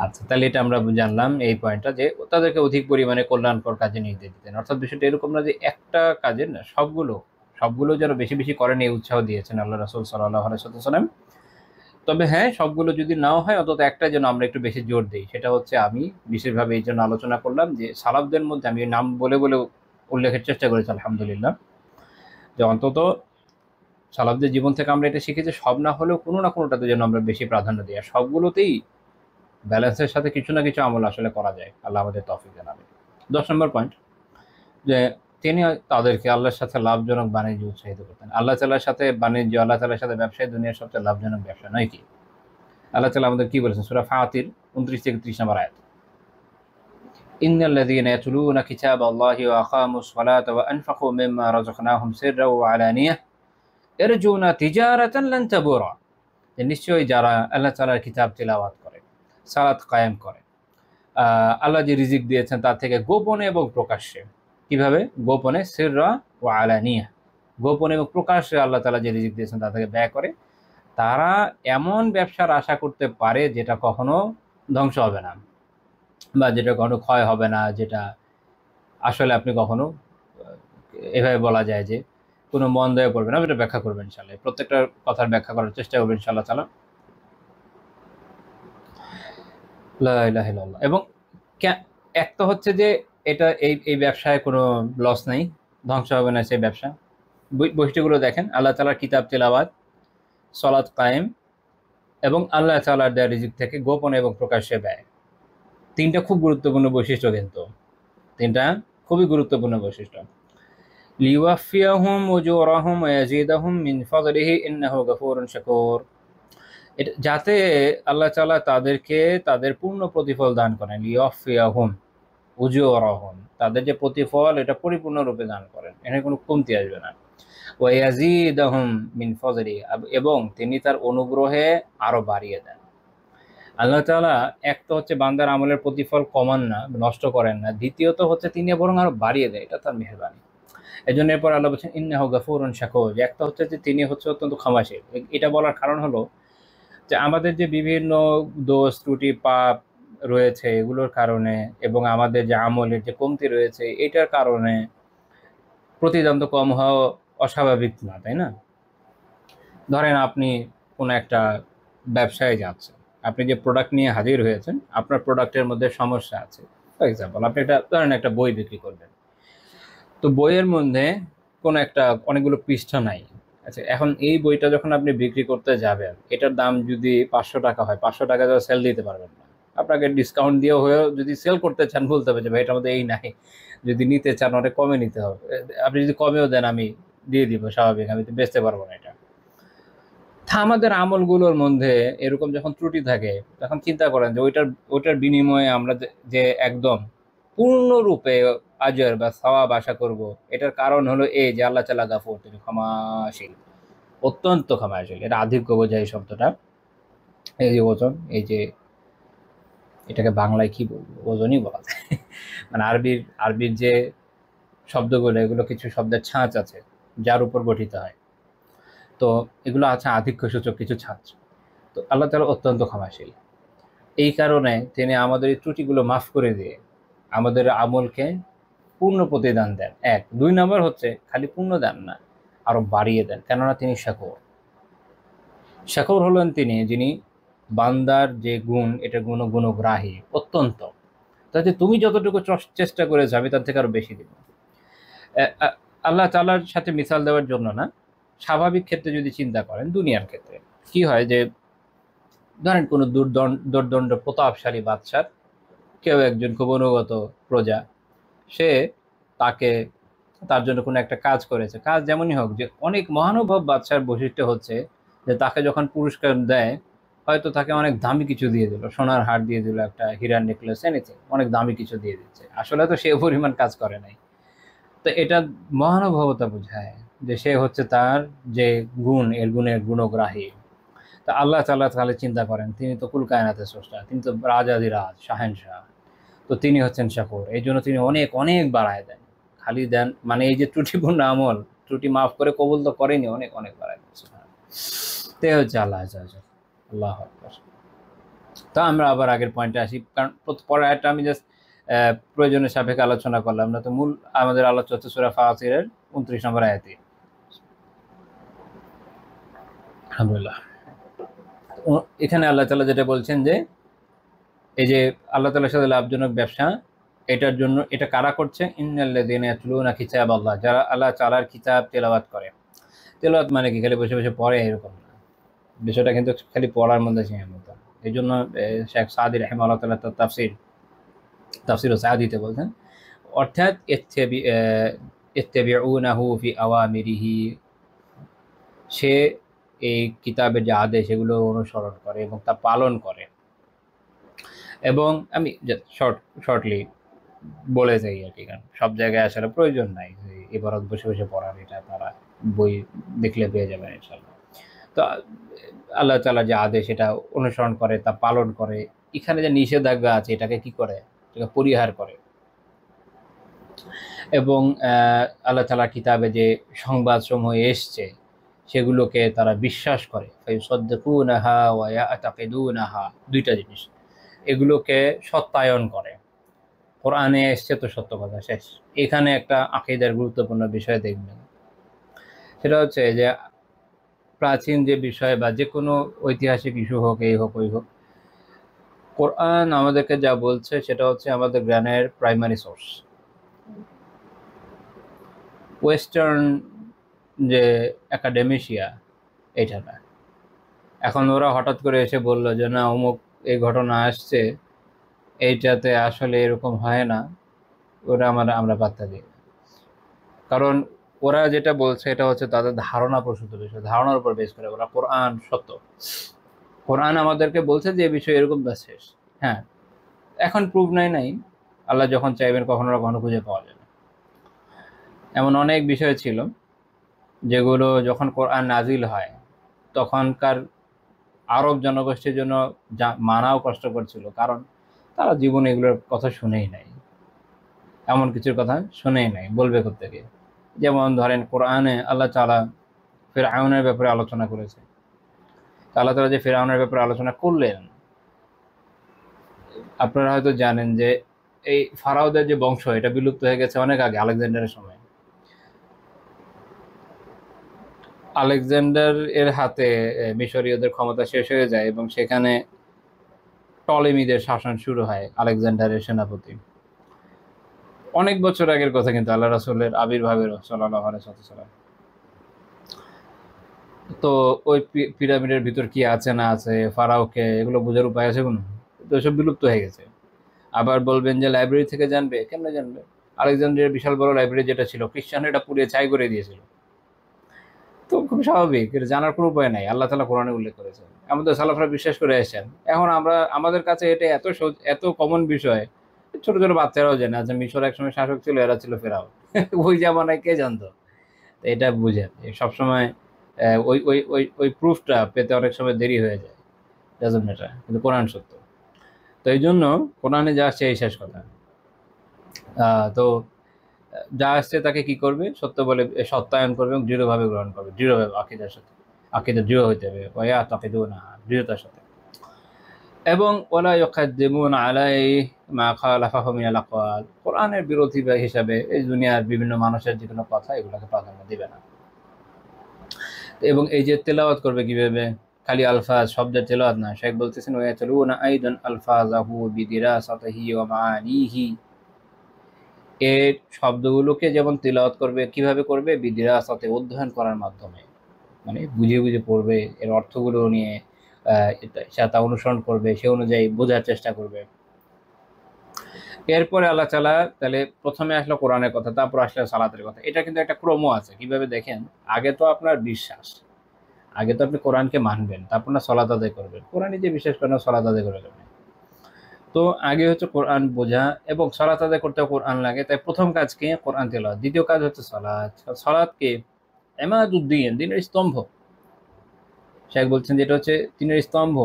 Speaker 2: আচ্ছা, তাহলে এটা আমরা জানলাম এই পয়েন্টটা, যে তাদেরকে অধিক পরিমাণে কল্যাণকর কাজে নির্দেশ দিতেন। অর্থাৎ বিষয়টা এরকম না যে একটা কাজের না, সবগুলো যেন বেশি বেশি করেন এই উৎসাহ দিয়েছেন আল্লাহ রাসূল সাল্লাল্লাহু আলাইহি ওয়াসাল্লাম। তবে হ্যাঁ, সবগুলো যদি নাও হয় অন্তত একটা যেন আমরা একটু বেশি জোর দিই। সেটা হচ্ছে, আমি বিশেষভাবে এই জন্য আলোচনা করলাম যে সালাফদের মধ্যে আমি নাম বলে বলে উল্লেখের চেষ্টা করেছি আলহামদুলিল্লাহ, যে অন্তত সালাফদের জীবন থেকে আমরা এটা শিখেছি, সব না হলেও কোনো না কোনোটাতে যেন আমরা বেশি প্রাধান্য দিই, আর সবগুলোতেই ব্যালেন্সের সাথে কিছু না কিছু আমল আসলে করা যায়। আল্লাহ আমাদের তৌফিক দেন। 10 নম্বর পয়েন্ট, যে তিনি তাদেরকে আল্লাহর সাথে লাভজনক বাণিজ্য উৎসাহিত করতেন। আল্লাহ তাআলার সাথে বাণিজ্য, আল্লাহ তাআলার সাথে ব্যবসায় দুনিয়ার সবচেয়ে লাভজনক ব্যবসা নয় কি? আল্লাহ তাআলা আমাদের কি বলেছেন? সূরা ফাতির 29 থেকে 30 নম্বর আয়াত, ইন্নাল্লাযীনা ইয়াতলুনা কিতাবাল্লাহি ওয়া আকামুস সালাতা ওয়া আনফাকু মিম্মা রাযাকনাহুম সিররাও ওয়া আলানিয়াহ ইয়ারজুনা তিজারাতান লান তাবুরা, নিশ্চয়ই যারা আল্লাহ তাআলার কিতাব তিলাওয়াত করে, সালাত কায়েম করে, আল্লাহ যে রিজিক দিয়েছেন তার থেকে গোপনে এবং প্রকাশ্যে, কিভাবে? গোপনে, সিররা ওয়া আলানিয়া, গোপনে এবং প্রকাশ্যে আল্লাহ তাআলা যে রিজিক দিয়েছেন তা থেকে ব্যয় করে, তারা এমন ব্যবসার আশা করতে পারে যেটা কখনো ধ্বংস হবে না, বা যেটা কখনো ক্ষয় হবে না, যেটা আসলে আপনি কখনো এভাবে বলা যায় যে কোনো মন্দয়ে পড়বে না। এটা ব্যাখ্যা করবেন ইনশাআল্লাহ, প্রত্যেকটা কথার ব্যাখ্যা করার চেষ্টা করবেন ইনশাআল্লাহ তাআলা। লা ইলাহা ইল্লাল্লাহ। এবং এক তো হচ্ছে যে এটা এই ব্যবসায় কোনো লস নাই, ধ্বংস হবে না সেই ব্যবসা। বৈশিষ্ট্যগুলো দেখেন, আল্লাহ তাআলার কিতাব তিলাওয়াত, সালাত কায়েম, এবং আল্লাহ তাআলার দেয়া রিজিক থেকে গোপনে এবং প্রকাশ্যে ব্যয়। তিনটা খুব গুরুত্বপূর্ণ বৈশিষ্ট্য, কিন্তু তিনটা খুবই গুরুত্বপূর্ণ বৈশিষ্ট্য। লিওয়াফিয়াহুম উজুরাহুম ওয়া ইয়াজিদাহুম মিন ফাদলিহি ইন্নাহু গফুরুন শাকুর। এটা যাতে আল্লাহ তাআলা তাদেরকে তাদের পূর্ণ প্রতিফল দান করেন। লিওয়াফিয়াহুম উজুরাহুম, তাদের যে প্রতিফল এটা পরিপূর্ণরূপে দান করেন, এখানে কোনো কমতি আসবে না। ওয়া ইয়াজিদাহুম মিন ফাদলিহি, এবং তিনি তার অনুগ্রহে আরো বাড়িয়ে দেন। আল্লাহ তাআলা এক তো হচ্ছে বান্দার আমলের প্রতিফল কমান না, নষ্ট করেন না, দ্বিতীয়ত হচ্ছে তিনি বরং আরো বাড়িয়ে দেয়, এটা তার মেহেরবানি। এজন্য এরপর আল্লাহ বলছেন ইন্নাহু গাফুরুন শাকুর, একটা হচ্ছে যে তিনি হচ্ছে অত্যন্ত ক্ষমাশীল। এটা বলার কারণ হলো যে আমাদের যে বিভিন্ন দোষ ত্রুটি পাপ রয়েছে এগুলোর কারণে, এবং আমাদের যে আমলের যে কমতি রয়েছে এটার কারণে প্রতিদান তো কম হওয়া অস্বাভাবিক না, তাই না? ধরেন আপনি কোনো একটা ব্যবসায় যাচ্ছেন, আপনি যে প্রোডাক্ট নিয়ে হাজির হয়েছেন আপনার প্রোডাক্টের মধ্যে সমস্যা আছে। ফর এক্সাম্পল, আপনি ধরেন একটা বই বিক্রি করবেন, তো বইয়ের মধ্যে কোনো একটা অনেকগুলো পৃষ্ঠা নাই। আচ্ছা, এখন এই বইটা যখন আপনি বিক্রি করতে যাবেন, এটার দাম যদি ৫০০ টাকা হয়, ৫০০ টাকা তো সেল দিতে পারবেন না। আপনাকে ডিসকাউন্ট দিয়ে হয়েও যদি সেল করতে চান বলতে হবে যে ভাই এটার মধ্যে এই নাই, যদি নিতে চান অনেক কমে নিতে হবে। আপনি যদি কমেও দেন আমি দিয়ে দিব, স্বাভাবিক, আমি তো বেচতে পারবো না এটা। তা আমাদের আমলগুলোর মধ্যে এরকম যখন ত্রুটি থাকে তখন চিন্তা করেন যে ওইটার বিনিময়ে আমরা যে একদম পূর্ণরূপে আজর বা সওয়াব আশা করব, এটার কারণ হলো এই যে আল্লাহ তাআলা গাফুর, তিনি ক্ষমাশীল, অত্যন্ত ক্ষমাশীল। এটা আধিক্য বোঝায় এই শব্দটা। এই যে ওজন, এই যে এটাকে বাংলায় কি বলবো, ওজনই বলা যায়। মানে আরবির যে শব্দগুলো, এগুলো কিছু শব্দের ছাঁচ আছে যার উপর গঠিত হয়। তো এগুলো আছে আধিক্য সূচক কিছু ছাঁচ। তো আল্লাহ তাআলা অত্যন্ত ক্ষমাশীল, এই কারণে তিনি আমাদের এই ত্রুটিগুলো মাফ করে দিয়ে আমাদের আমলকে পূর্ণ প্রতিদান দেন। এক, দুই নম্বর হচ্ছে খালি পূর্ণ দেন না, আরো বাড়িয়ে দেন, কেননা তিনি শাকুর। শাকুর হলেন তিনি যিনি বান্দার যে গুণ, এটা গুণগ্রাহী অত্যন্ত। তাতে তুমি যতটুকু চেষ্টা করেছো আমি তার থেকে আরো বেশি দিব। আল্লাহ তাআলার সাথে মিসাল দেওয়ার জন্য না, স্বাভাবিক ক্ষেত্রে যদি চিন্তা করেন, দুনিয়ার ক্ষেত্রে কি হয় যে ধরেন কোনো দুর্দণ্ড প্রতাপশালী বাদশার কেউ একজন খুব অনুগত প্রজা, সে তাকে তার জন্য কোনো একটা কাজ করেছে, কাজ যেমনই হোক, যে অনেক মহানুভব বাদশার বৈশিষ্ট্য হচ্ছে যে তাকে যখন পুরস্কার দেয় হয়তো তাকে অনেক দামি কিছু দিয়ে দিল, সোনার হার দিয়ে দিল, একটা হীরার নেকলেস, এনিথিং, অনেক দামি কিছু দিয়ে দিচ্ছে, আসলে তো সে পরিমাণ কাজ করে নাই। তো এটা মহানুভবতা বোঝায় যে সে হচ্ছে তার যে গুণ, এর গুণের গুণগ্রাহী। তা আল্লাহ তাআলা তাহলে চিন্তা করেন, তিনি তো কুল কায়নাতের স্রষ্টা, তিনি তো রাজাধিরাজ শাহেনশাহ, তো তিনি হচ্ছেন শাকুর, এই জন্য তিনি অনেক অনেক বাড়ায় দেন। খালি দেন মানে এই যে ত্রুটিপূর্ণ আমল, ত্রুটি মাফ করে কবুল তো করেনি, অনেক অনেক বাড়ায় দিচ্ছে। তে হচ্ছে আল্লাহ আল্লাহ আল্লাহ আকবার। তো আমরা আবার আগের পয়েন্টে আসি, কারণ পরের একটা আমি জাস্ট প্রয়োজনের সাপেক্ষে আলোচনা করলাম না, তো মূল আমাদের আলোচনা হচ্ছে সূরা ফাতিরের 29 নম্বর আয়াতে। আলহামদুলিল্লাহ। এখানে আল্লাহ তাআলা যেটা বলছেন যে এই যে আল্লাহ তাআলার সাথে লাভজনক ব্যবসা, এটার জন্য এটা কারা করছে? ইন্নাল্লাযীনা ইয়াতলুনা কিতাবাল্লাহ, যারা আল্লাহ তাআলার কিতাব তেলাওয়াত করে। তেলাওয়াত মানে কি খালি বসে বসে পড়ে এরকম না, বিষয়টা কিন্তু খালি পড়ার মধ্যে সীমাবদ্ধ। এই জন্য শেখ সাদি রাহিমাহুল্লাহ তাআলা তার তাফসীর সাদিতে বলছেন, অর্থাৎ ইত্তাবিউনাহু ফি আওয়ামিরিহি, সে এই কিতাবের যে আদেশ এগুলো অনুসরণ করে এবং তা পালন করে। এবং আমি শর্টলি বলে যাই আর কি, কারণ সব জায়গায় আসলে প্রয়োজন নাই যে এবারত বসে বসে পড়ার, এটা আপনারা বই দেখলে পেয়ে যাবেন ইনশাল্লাহ। তো আল্লাহ তাআলা যে আদেশ এটা অনুসরণ করে, তা পালন করে। এখানে যে নিষেধাজ্ঞা আছে এটাকে কি করে, এটাকে পরিহার করে। এবং আল্লাহ তাআলা কিতাবে যে সংবাদ সমূহ এসছে সেগুলোকে তারা বিশ্বাস করে। ফায়ুসাদ্দিকুনাহা ওয়া ইয়াতাকিদুনাহা, দুইটা জিনিস, এগুলোকে সত্যায়ন করে। কোরআনে এসছে তো সত্য কথা, শেষ। এখানে একটা আকীদার গুরুত্বপূর্ণ বিষয় দেখবেন, সেটা হচ্ছে যে প্রাচীন যে বিষয় বা যে কোনো ঐতিহাসিক ইস্যু হোক, এই হোক ওই হোক, কোরআন আমাদেরকে যা বলছে সেটা হচ্ছে আমাদের জ্ঞানের প্রাইমারি সোর্স। ওয়েস্টার্ন যে একাডেমিশিয়া, এটা না। এখন ওরা হঠাৎ করে এসে বললো যে না অমুক এই ঘটনা আসছে, এইটাতে আসলে এরকম হয় না, ওরা আমরা পাত্তা দিই না। কারণ ওরা যেটা বলছে এটা হচ্ছে তাদের ধারণা প্রসূত বিষয়, ধারণার উপর বেস করে ওরা। কোরআন সত্য, কোরআন আমাদেরকে বলছে যে এই বিষয় এরকম, বা শেষ। হ্যাঁ, এখন প্রুভ নাই, আল্লাহ যখন চাইবেন কখনো না কখনো খুঁজে পাওয়া যাবে। এমন অনেক বিষয় ছিল যেগুলো যখন কোরআন নাজিল হয় তখনকার আরব জনগোষ্ঠীর জন্য মানাও কষ্টকর ছিল, কারণ তারা জীবনে এগুলোর কথা শুনেই নাই, এমন কিছুর কথা শুনেই নাই, বলবে কোত্থেকে। যেমন ধরেন কোরআনে আল্লাহ তাআলা ফিরআউনের ব্যাপারে আলোচনা করেছে। আল্লাহ তাআলা যে ফিরআউনের ব্যাপারে আলোচনা করলেন, আপনারা হয়তো জানেন যে এই ফারাওদের যে বংশ এটা বিলুপ্ত হয়ে গেছে অনেক আগে, আলেকজান্ডারের সময়। আলেকজান্ডার এর হাতে মিশরীয়দের ক্ষমতা শেষ হয়ে যায় এবং সেখানে টলেমিদের শাসন শুরু হয়, আলেকজান্ডারের সেনাপতি। অনেক বছর আগের কথা, কিন্তু আল্লাহ রাসূলের আবির্ভাবের সাল্লাল্লাহু আলাইহি ওয়াসাল্লাম। তো ওই পিরামিডের ভিতর কি আছে না আছে, ফারাওকে এগুলো বোঝার উপায় আছে কোনো? তো সব বিলুপ্ত হয়ে গেছে। আবার বলবেন যে লাইব্রেরি থেকে জানবে, কেমনে জানবে? আলেকজান্ডারের বিশাল বড় লাইব্রেরি যেটা ছিল, খ্রিস্টান এটা পুড়িয়ে ছাই করে দিয়েছিল। তো খুব স্বাভাবিক, এটা জানার কোনো উপায় নাই, আল্লাহ তাআলা কোরআনে উল্লেখ করেছেন, আমাদের সালাফরা বিশ্বাস করে এসেছেন। এখন আমাদের কাছে এটা এত কমন বিষয়, ছোট ছোট বাচ্চারাও জানে যে মিশর একসময় শাসক ছিল, এরা ছিল ফেরাও। ওই জামানায় কে জানতো? তো এটা বুঝেন সবসময় ওই ওই ওই ওই প্রুফটা পেতে অনেক সময় দেরি হয়ে যায়, ডাজন্ট ম্যাটার, কিন্তু কোরআন সত্য। তো এই জন্য কোরআনে যা আসছে এই শেষ কথা। তো যা আসছে তাকে কি করবে? সত্য বলে সত্যায়ন করবে এবং দৃঢ়ভাবে গ্রহণ করবে, দৃঢ়ভাবে আকীদার সাথে, আকীদা দৃঢ় হইতে হবে, ওয়া তাকিদুনা, দৃঢ়তার সাথে। এবং ওয়ালা ইউকাদ্দিমুনা আলাইহি মা খালাফাহু মিনাল আকওয়াল, কোরআনের বিরোধী হিসাবে এই দুনিয়ার বিভিন্ন মানুষের যে কোনো কথা এগুলোকে প্রাধান্য দিবে না। এবং এই যে তেলাওয়াত করবে কিভাবে? খালি আলফাজ শব্দের তেলাওয়াত না, শেখ বলতেছেন ওয়া ইয়াতলুনা আইদান আলফাযাহু বিদিরাসাতিহি ওয়া মাআনিহি, এর শব্দগুলোকে যেমন তিলাওয়াত করবে, কিভাবে করবে? বিদিরাসাতে, অধ্যয়ন করার মাধ্যমে, মানে বুঝে বুঝে পড়বে, এর অর্থগুলো নিয়ে তা অনুসরণ করবে, সে অনুযায়ী বোঝার চেষ্টা করবে। এরপরে আল্লাহ তাআলা তাহলে প্রথমে আসলো কোরআনের কথা, তারপর আসলো সালাতের কথা। এটা কিন্তু একটা ক্রম আছে। কিভাবে দেখেন? আগে তো আপনার বিশ্বাস, আগে তো আপনি কোরআনকে মানবেন, তারপর না সালাত আদায় করবেন। কোরআনে যে বিশ্বাস করেন সালাত আদায় করে দেবেন। তো আগে হচ্ছে কোরআন বোঝা, এবং সালাত আদায় করতেও কোরআন লাগে, তাই প্রথম কাজ কি? কোরআন তেলাওয়াত। দ্বিতীয় কাজ হচ্ছে সালাত। সালাতকে ইমাদুদ্দিন, দিনের স্তম্ভ। শেখ বলছেন যে এটা হচ্ছে দিনের স্তম্ভ,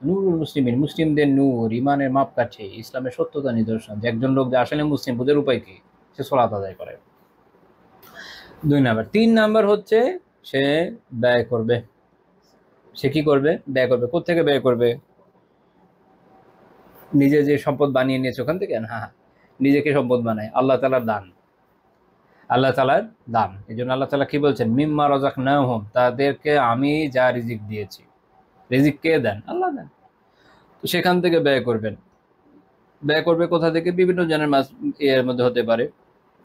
Speaker 2: নূরুল মুসলিমিন, মুসলিমদের নূর, ইমানের মাপকাঠি, ইসলামের সত্যতা নিদর্শন। যে একজন লোক যে আসলে মুসলিম, বোঝার উপায় কি? সে সালাত আদায় করে। 2 নাম্বার। 3 নাম্বার হচ্ছে সে ব্যয় করবে। সে কি করবে? ব্যয় করবে। কোত্থেকে ব্যয় করবে? নিজে যে সম্পদ বানিয়ে নিয়েছে ওখান থেকে না, নিজেকে সম্পদ বানায়, আল্লাহ তাআলার দান, আল্লাহ তাআলার দান। এই জন্য আল্লাহ তাআলা কি বলছেন? মিম্মা রাযাকনাহুম, তাদেরকে আমি যা রিজিক দিয়েছি। রিজিক কে দেন? আল্লাহ দেন। তো সেখান থেকে ব্যয় করবেন। ব্যয় করবে কোথা থেকে? বিভিন্ন জনের এর মধ্যে হতে পারে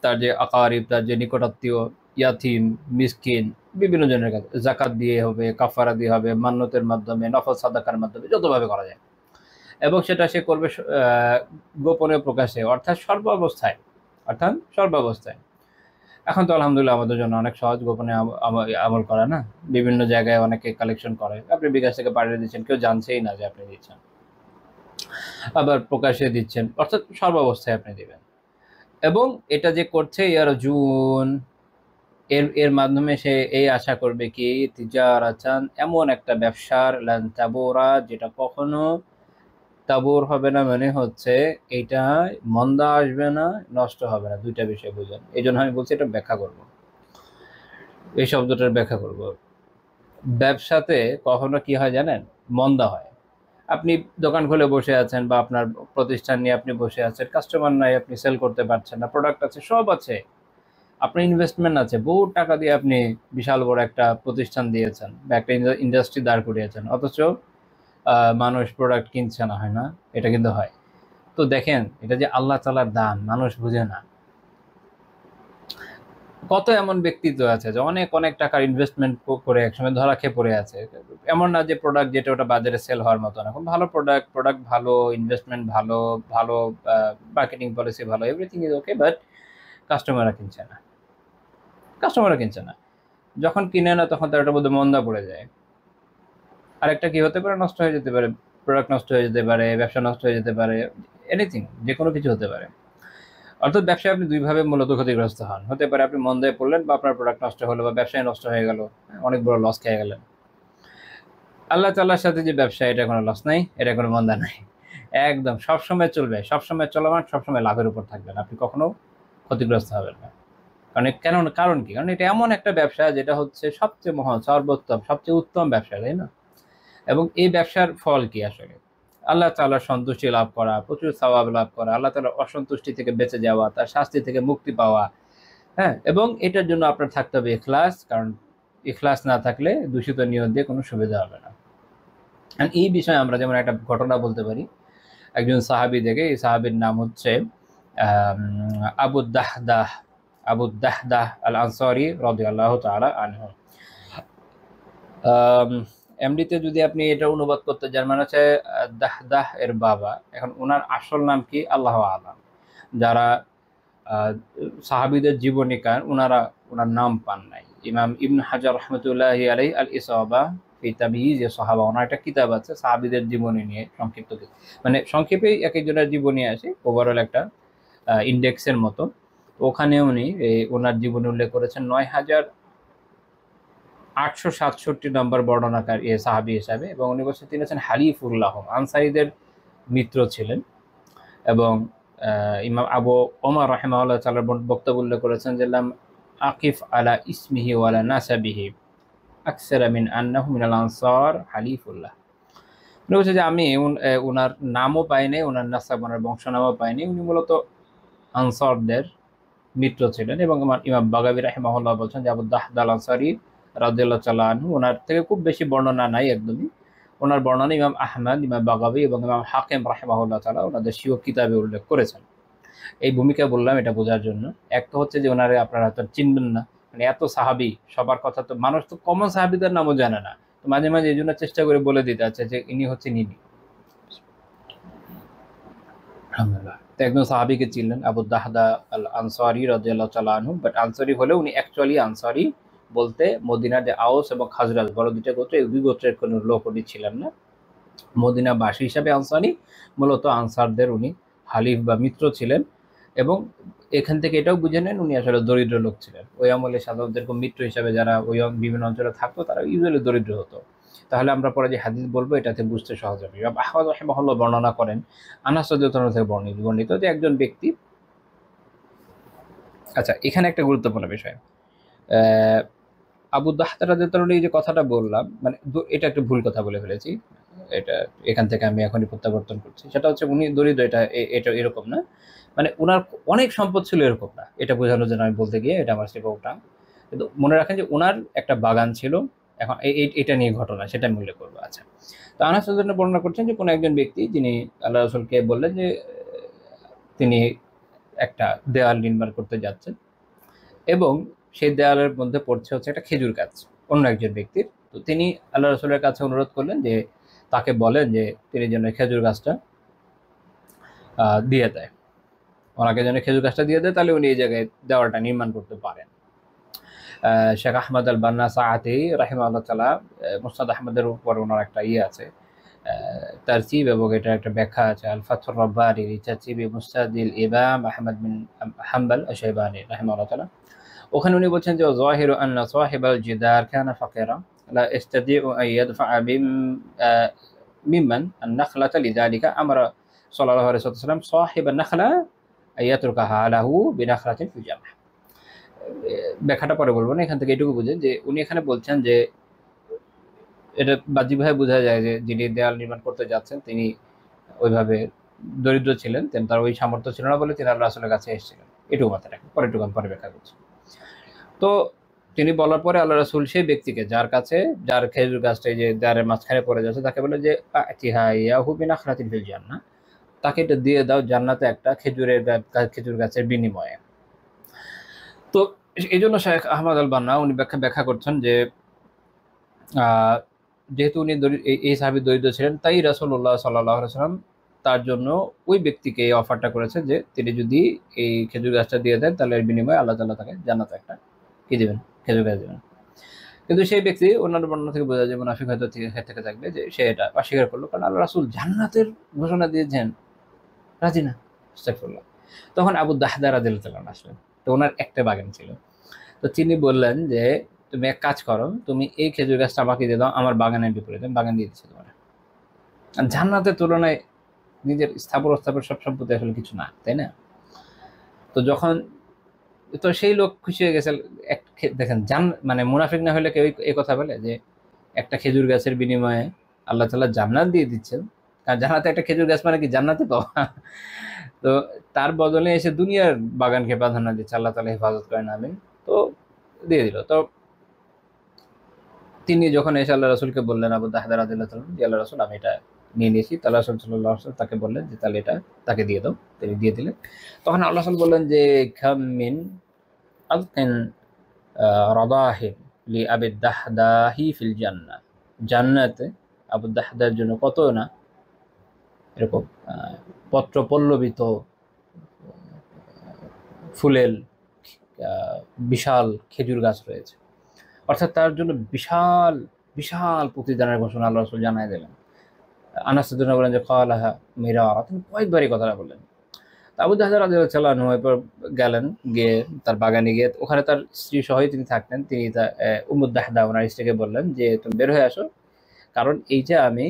Speaker 2: তার যে আকারিব, তার যে নিকটাত্মীয়, ইয়াতিম, মিসকিন, বিভিন্ন জনের কাছে। জাকাত দিয়ে হবে, কাফারা দিয়ে হবে, মান্নতের মাধ্যমে, নফল সাদাকার মাধ্যমে, যতভাবে করা যায়। এবং সেটা সে করবে গোপনে প্রকাশে, অর্থাৎ সর্বাবস্থায়, অর্থাৎ সর্বাবস্থায়। এখন তো আলহামদুলিল্লাহ আমাদের জন্য অনেক সহজ গোপনে আমল করা, না? বিভিন্ন জায়গায় অনেকে কালেকশন করে, আপনি বিকাশ থেকে পাঠিয়ে দিচ্ছেন, কেউ জানছেই না যে আপনি দিচ্ছেন, আবার প্রকাশ্যে দিচ্ছেন, অর্থাৎ সর্বাবস্থায় আপনি দিবেন। এবং এটা যে করছে ইয়ারজুন, এর মাধ্যমে সে এই আশা করবে কি? তিজারাতান, এমন একটা ব্যবসার, লান তাবুরা, যেটা কখনো তাবুর হবে না, মানে হচ্ছে এটা মন্দা আসবে না, নষ্ট হবে না। দুইটা বিষয় বুঝেন, এই জন্য আমি বলছি এটা ব্যাখ্যা করব, এই শব্দটার ব্যাখ্যা করব। ব্যবসাতে কখনো কি হয় জানেন? মন্দা হয়। আপনি দোকান খুলে বসে আছেন, বা আপনার প্রতিষ্ঠান নিয়ে আপনি বসে আছেন, কাস্টমার নাই, আপনি সেল করতে পারছেন না, প্রোডাক্ট আছে, সব আছে, আপনার ইনভেস্টমেন্ট আছে, বহু টাকা দিয়ে আপনি বিশাল বড় একটা প্রতিষ্ঠান দিয়েছেন বা একটা ইন্ডাস্ট্রি দাঁড় করিয়েছেন, অথচ মানুষ প্রোডাক্ট কিনছে না, হয় না? এটা কিন্তু হয়। তো দেখেন, এটা যে আল্লাহ তাআলার দান, মানুষ বুঝে না। কত এমন ব্যক্তিত্ব আছে যে অনেক অনেক টাকার ইনভেস্টমেন্ট করে একসময় ধরা খেয়ে পড়ে আছে। এমন না যে প্রোডাক্ট যেটা ওটা বাজারে সেল হওয়ার মতো না, খুব ভালো প্রোডাক্ট, প্রোডাক্ট ভালো, ইনভেস্টমেন্ট ভালো, ভালো মার্কেটিং পলিসি ভালো, এভরিথিং ইজ ওকে, বাট কাস্টমাররা কিনছে না, কাস্টমাররা কিনছে না। যখন কিনে না তখন তার ওটার মধ্যে মন্দা পড়ে যায়। আরেকটা কি হতে পারে, নষ্ট হয়ে যেতে পারে, প্রোডাক্ট নষ্ট হয়ে যেতে পারে, ব্যবসা নষ্ট হয়ে যেতে পারে, এনিথিং, যে কোনো কিছু হতে পারে। অর্থাৎ ব্যবসায় আপনি দুইভাবে মূলত ক্ষতিগ্রস্ত হন, হতে পারে আপনি মন্দায় পড়লেন বা আপনার প্রোডাক্ট নষ্ট হলো বা ব্যবসায় নষ্ট হয়ে গেল, অনেক বড় লস খেয়ে গেলেন। আল্লাহ তাআলার সাথে যে ব্যবসা, এটা কোনো লস নাই, এটা কোনো মন্দা নাই, একদম সবসময় চলবে, সবসময় চলমান, সবসময় লাভের উপর থাকবেন, আপনি কখনো ক্ষতিগ্রস্ত হবেন না। কারণ কি, কারণ এটা এমন একটা ব্যবসা যেটা হচ্ছে সবচেয়ে মহান, সর্বোত্তম, সবচেয়ে উত্তম ব্যবসা, তাই না? এবং এই ব্যবসার ফল কি আসলে? আল্লাহ তাআলার সন্তুষ্টি লাভ করা, প্রচুর সওয়াব লাভ করা, আল্লাহ তাআলার অসন্তুষ্টি থেকে বেঁচে যাওয়া, তার শাস্তি থেকে মুক্তি পাওয়া। হ্যাঁ, এবং এটার জন্য আপনার থাকতে হবে ইখলাস, কারণ ইখলাস না থাকলে দূষিত নিয়ত দিয়ে কোনো সুবিধা হবে না। আর এই বিষয়ে আমরা যেমন একটা ঘটনা বলতে পারি একজন সাহাবী থেকে। এই সাহাবীর নাম হচ্ছে আবু দাহদাহ, আবু দাহদাহ আল আনসারী রাদিয়াল্লাহু তাআলা আনহু। এমডিতে যদি আপনি এটা অনুবাদ করতে যান, মানে হচ্ছে দাহদাহ এর বাবা। এখন ওনার আসল নাম কি আল্লাহু আ'লাম। যারা সাহাবীদের জীবনীকার, ওনার নাম পান নাই। ইমাম ইবনে হাজার রাহমাতুল্লাহি আলাইহি আল ইসাবা ফি তাময়িজ সাহাবা, ওনার একটা কিতাব আছে সাহাবীদের জীবনী নিয়ে, সংক্ষিপ্ত, মানে সংক্ষেপেই এক একজনের জীবনী আছে, ওভারঅল একটা ইন্ডেক্সের মতো। ওখানে উনি ওনার জীবনী উল্লেখ করেছেন ৯,৮৬৭ নম্বর বর্ণনাকার সাহাবী হিসাবে, এবং উনি বলছেন তিনি আছেন হালিফুল্লাহ, আনসারীদের মিত্র ছিলেন। এবং ইমাম আবু ওমর রাহিমাহুল্লাহ তাআলার বক্তব্য উল্লেখ করেছেন যে লাম আকিফ আলা ইসমিহি ওয়ালা নাসাবিহি আকসারা মিন আন্নাহু মিনাল আনসার হালিফুল্লাহ। উনি বলছে যে আমি ওনার নামও পাইনি, ওনার নাসাব, ওনার বংশনামও পাইনি, উনি মূলত আনসারদের মিত্র ছিলেন। এবং ইমাম বাগাবী রাহিমাহুল্লাহ বলছেন যে আবু দাহদাহ আল আনসারী রাদিয়াল্লাহু তাআলা আনহু, ওনার থেকে খুব বেশি বর্ণনা নাই একদমই। ওনার বর্ণনা ইমাম আহমদ, ইমাম বাগাবী এবং ইমাম হাকিম রাহিমাহুল্লাহ তাআলা ওনাদের স্বীয় কিতাবে উল্লেখ করেছেন। এই ভূমিকা বললাম এটা বোঝার জন্য। এক তো হচ্ছে যে ওনারে আপনারা হয়তো চিনবেন না, মানে এত সাহাবী, সবার কথা তো মানুষ তো কমন সাহাবীদের নামও জানে না। তো মাঝে মাঝে এই জন্য চেষ্টা করে বলে দিতে আছে যে ইনি হচ্ছেন ইনি। আলহামদুলিল্লাহ। তো একজন সাহাবীকে চিনলেন, আবু দাহদাহ আল আনসারী রাদিয়াল্লাহু তাআলা আনহু। বাট আনসারী হলেও উনি অ্যাকচুয়ালি আনসারী বলতে মদিনার যে আউস এবং খাজরাজ বড় দুইটা গোত্র, এই দুই গোত্রের কোনো লোক উনি ছিলেন না। মদিনাবাসী হিসাবে আনসারী, মূলত আনসারদের উনি হালিফ বা মিত্র ছিলেন। এবং এখান থেকে এটাও বুঝে নেন উনি আসলে দরিদ্র লোক ছিলেন। ওই আমলে সাধারণত এরকম মিত্র হিসাবে যারা ওই বিভিন্ন অঞ্চলে থাকতো তারা ইউজুয়ালি দরিদ্র হতো। তাহলে আমরা পরে যে হাদিস বলবো এটাতে বুঝতে সহজ হবে। আহমদ রাহিমাহুল্লাহ বর্ণনা করেন, আনাস রাদিয়াল্লাহু তাআলা থেকে বর্ণিত যে একজন ব্যক্তি, আচ্ছা এখানে একটা গুরুত্বপূর্ণ বিষয়, আবু দাহদাহ রাদিয়াল্লাহু তাআলা এই যে কথাটা বললাম, মানে এটা একটা ভুল কথা বলে ফেলেছি, এটা এখান থেকে আমি এখনই প্রত্যাবর্তন করছি। সেটা হচ্ছে উনি দরিদ্র, এটা এরকম না, মানে উনার অনেক সম্পদ ছিল এরকম না, এটা বোঝানোর জন্য আমি বলতে গিয়ে এটা আমার স্লিপ-আউট। কিন্তু মনে রাখেন যে উনার একটা বাগান ছিল। এখন এটা নিয়ে ঘটনা, সেটা আমি উল্লেখ করবো। আচ্ছা, তো আনাস রাদিয়াল্লাহু বর্ণনা করছেন যে কোনো একজন ব্যক্তি যিনি আল্লাহ রাসূলকে বললেন যে তিনি একটা দেয়াল নির্মাণ করতে যাচ্ছেন, এবং সেই দেয়ালের মধ্যে পড়ছে হচ্ছে একটা খেজুর গাছ অন্য একজন ব্যক্তির। তো তিনি আল্লাহ রাসূলের কাছে অনুরোধ করলেন যে তাকে বলেন যে তিনি যেন খেজুর গাছটা দিয়ে দেয়, ওনাকে যেন খেজুর গাছটা দিয়ে দেয়, তাহলে উনি এই জায়গায় দেওয়ালটা নির্মাণ করতে পারেন। শেখ আহমদ আল বান্না সাআতি রাহিমাহুল্লাহ তাআলা মুসনাদ আহমদের উপর ওনার একটা আছে তারচিব, এবং এটা একটা ব্যাখ্যা আছে আল ফাথুর রাব্বানি তারচিব মুস্তাদিল ইমাম আহমদ বিন হাম্বল আশ-শাইবানি রাহিমাহুল্লাহ তাআলা। ওখানে উনি বলছেন যে যাহিরু আন্না সাহিবাল জিদার কানা ফাকিরা লা ইস্তাদিউ আন ইয়াদফা মিম্মান আন-নাখলাতা লিযালিকা আমরা সাল্লাল্লাহু আলাইহি ওয়াসাল্লাম সাহিবান নাখলা আয়াতরুকাহা আলাহু বিনাখলাতিন ফিল জান্নাহ। ব্যাখ্যাটা পরে বলবো না, এখান থেকে এটুকু বুঝেন যে উনি এখানে বলছেন যে এটা বাহ্যিকভাবে বোঝা যায় যে যিনি দেয়াল নির্মাণ করতে যাচ্ছেন তিনি ওইভাবে দরিদ্র ছিলেন, তার ওই সামর্থ্য ছিল না বলে তিনি আল্লাহ রাসূলের কাছে এসেছিলেন। এটুকু মাথায় রাখেন, পরেরটুকু আমি পরে ব্যাখ্যা করছি। তো তিনি বলার পরে আল্লাহ রাসূল সেই ব্যক্তিকে, যার খেজুর গাছটা এই যে দেয়ালের মাঝখানে পড়ে যাচ্ছে, তাকে বলে যে আতিহা ইয়াহু বিনাখলাতিন ফিল জান্নাহ, তাকে এটা দিয়ে দাও জান্নাতে একটা খেজুর গাছের বিনিময়ে। তো এই জন্য শেখ আহমদ আল বান্না উনি ব্যাখ্যা করছেন যে আহ, যেহেতু উনি এই সাহাবী দরিদ্র ছিলেন, তাই রাসূলুল্লাহ সাল্লাল্লাহু আলাইহি ওয়াসাল্লাম তার জন্য ওই ব্যক্তিকে এই অফারটা করেছেন যে তিনি যদি এই খেজুর গাছটা দিয়ে দেন তাহলে এর বিনিময়ে আল্লাহ তাআলা তাকে জান্নাতে একটা কি দিবেন, খেজুর গাছ দিবেন। কিন্তু সেই ব্যক্তি অন্যান্য বর্ণনা থেকে বোঝা যায় মুনাফিক হয়তো থেকে থাকবে যে সে এটা অস্বীকার করলো, কারণ আল্লাহ রাসূল জান্নাতের ঘোষণা দিয়েছেন, রাজি না। আস্তাগফিরুল্লাহ। তখন আবু দাহদা রাদিয়াল্লাহু আনহু আসলেন। তো ওনার একটা বাগান ছিল। তো তিনি বললেন যে তুমি এক কাজ করো, তুমি এই খেজুর গাছটা আমাকে দিয়ে দাও আমার বাগানের বিপরীতে, আমি বাগান দিয়ে দিচ্ছি তোমার। আর জান্নাতের তুলনায় নিজের স্থাবর সব সম্পত্তি আসলে কিছু না, তাই না? তো যখন তো সেই লোক খুশি হয়ে গেছে। দেখেন মানে মুনাফিক না হলে কেউ এই কথা বলে যে একটা খেজুর গাছের বিনিময়ে আল্লাহ তাআলা জান্নাত দিয়ে দিচ্ছেন। আর জান্নাতে একটা খেজুর গাছ মানে কি জান্নাতে পাওয়া? তো তার বদলে এসে দুনিয়ার বাগানকে প্রাধান্য দিচ্ছে, আল্লাহ তাআলা হেফাজত করেন, আমিন। তো দিয়ে দিল। তো তিনি যখন এসে আল্লাহ রাসূলকে বললেন, আবু দাহদা রাদিয়াল্লাহু তাআলা, যে আল্লাহ রাসূল আমি এটা নিয়ে নিয়েছি। তাহলে রাসূল সাল্লাল্লাহু আলাইহি ওয়াসাল্লাম তাকে বললেন যে তাহলে এটা তাকে দিয়ে দাও। তিনি দিয়ে দিলেন। তখন আল্লাহ রাসূল বললেন যে খাম মিন আযকিন রাদাহিন লি আবি দাহদাহি ফিল জান্নাহ। জান্নাতে আবু দাহদার জন্য কত না এরকম পত্র পল্লবিত ফুলের বিশাল খেজুর গাছ রয়েছে। অর্থাৎ তার জন্য বিশাল বিশাল প্রতিদানের ঘোষণা আল্লাহ রাসূল জানায় দিলেন। আনাস রাদিয়াল্লাহু বলেন যে কালাহা মিরারা, তিনি কয়েকবারই কথাটা বললেন। আবু দাহদা রাদিয়াল্লাহু আনহু এরপর গেলেন, গিয়ে তার বাগানে গিয়ে ওখানে তার স্ত্রী সহই তিনি থাকতেন। তিনি উম্মু দাহদা ওনার স্ত্রীকে বললেন যে তুমি বের হয়ে আসো, কারণ এইটা আমি,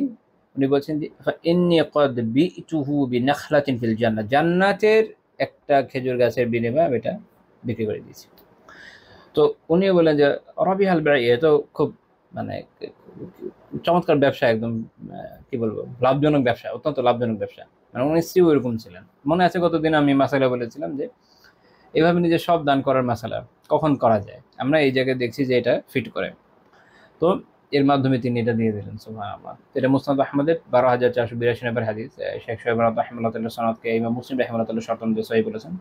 Speaker 2: উনি বলছেন যে ইন্নী ক্বাদ বিতুহু বিনাখলাতিন ফিল জান্নাহ, জান্নাতের একটা খেজুর গাছের বিনিময়ে আমি এটা বিক্রি করে দিয়েছি। তো উনিও বললেন যে রবিহাল বাই, এ তো খুব মানে চমৎকার ব্যবসা, একদম কি বলবো, লাভজনক ব্যবসা, অত্যন্ত লাভজনক ব্যবসা। মানে উনি স্ত্রীও এরকম ছিলেন। মনে আছে গতদিন আমি মাসালা বলেছিলাম যে এভাবে নিজে সব দান করার মাসালা কখন করা যায়, আমরা এই জায়গায় দেখছি যে এটা ফিট করে। তো এর মাধ্যমে তিনি এটা দিয়ে দিলেন, সুবহানাল্লাহ। এটা মুসনাদ আহমদের ১২,৪৮২ নম্বর হাদিস। শেখ শোয়েব রাহিমাহুল্লাহ সনদকে ইমাম মুসলিম রাহিমাহুল্লাহ শর্ত অনুযায়ী সহিহ বলেছেন।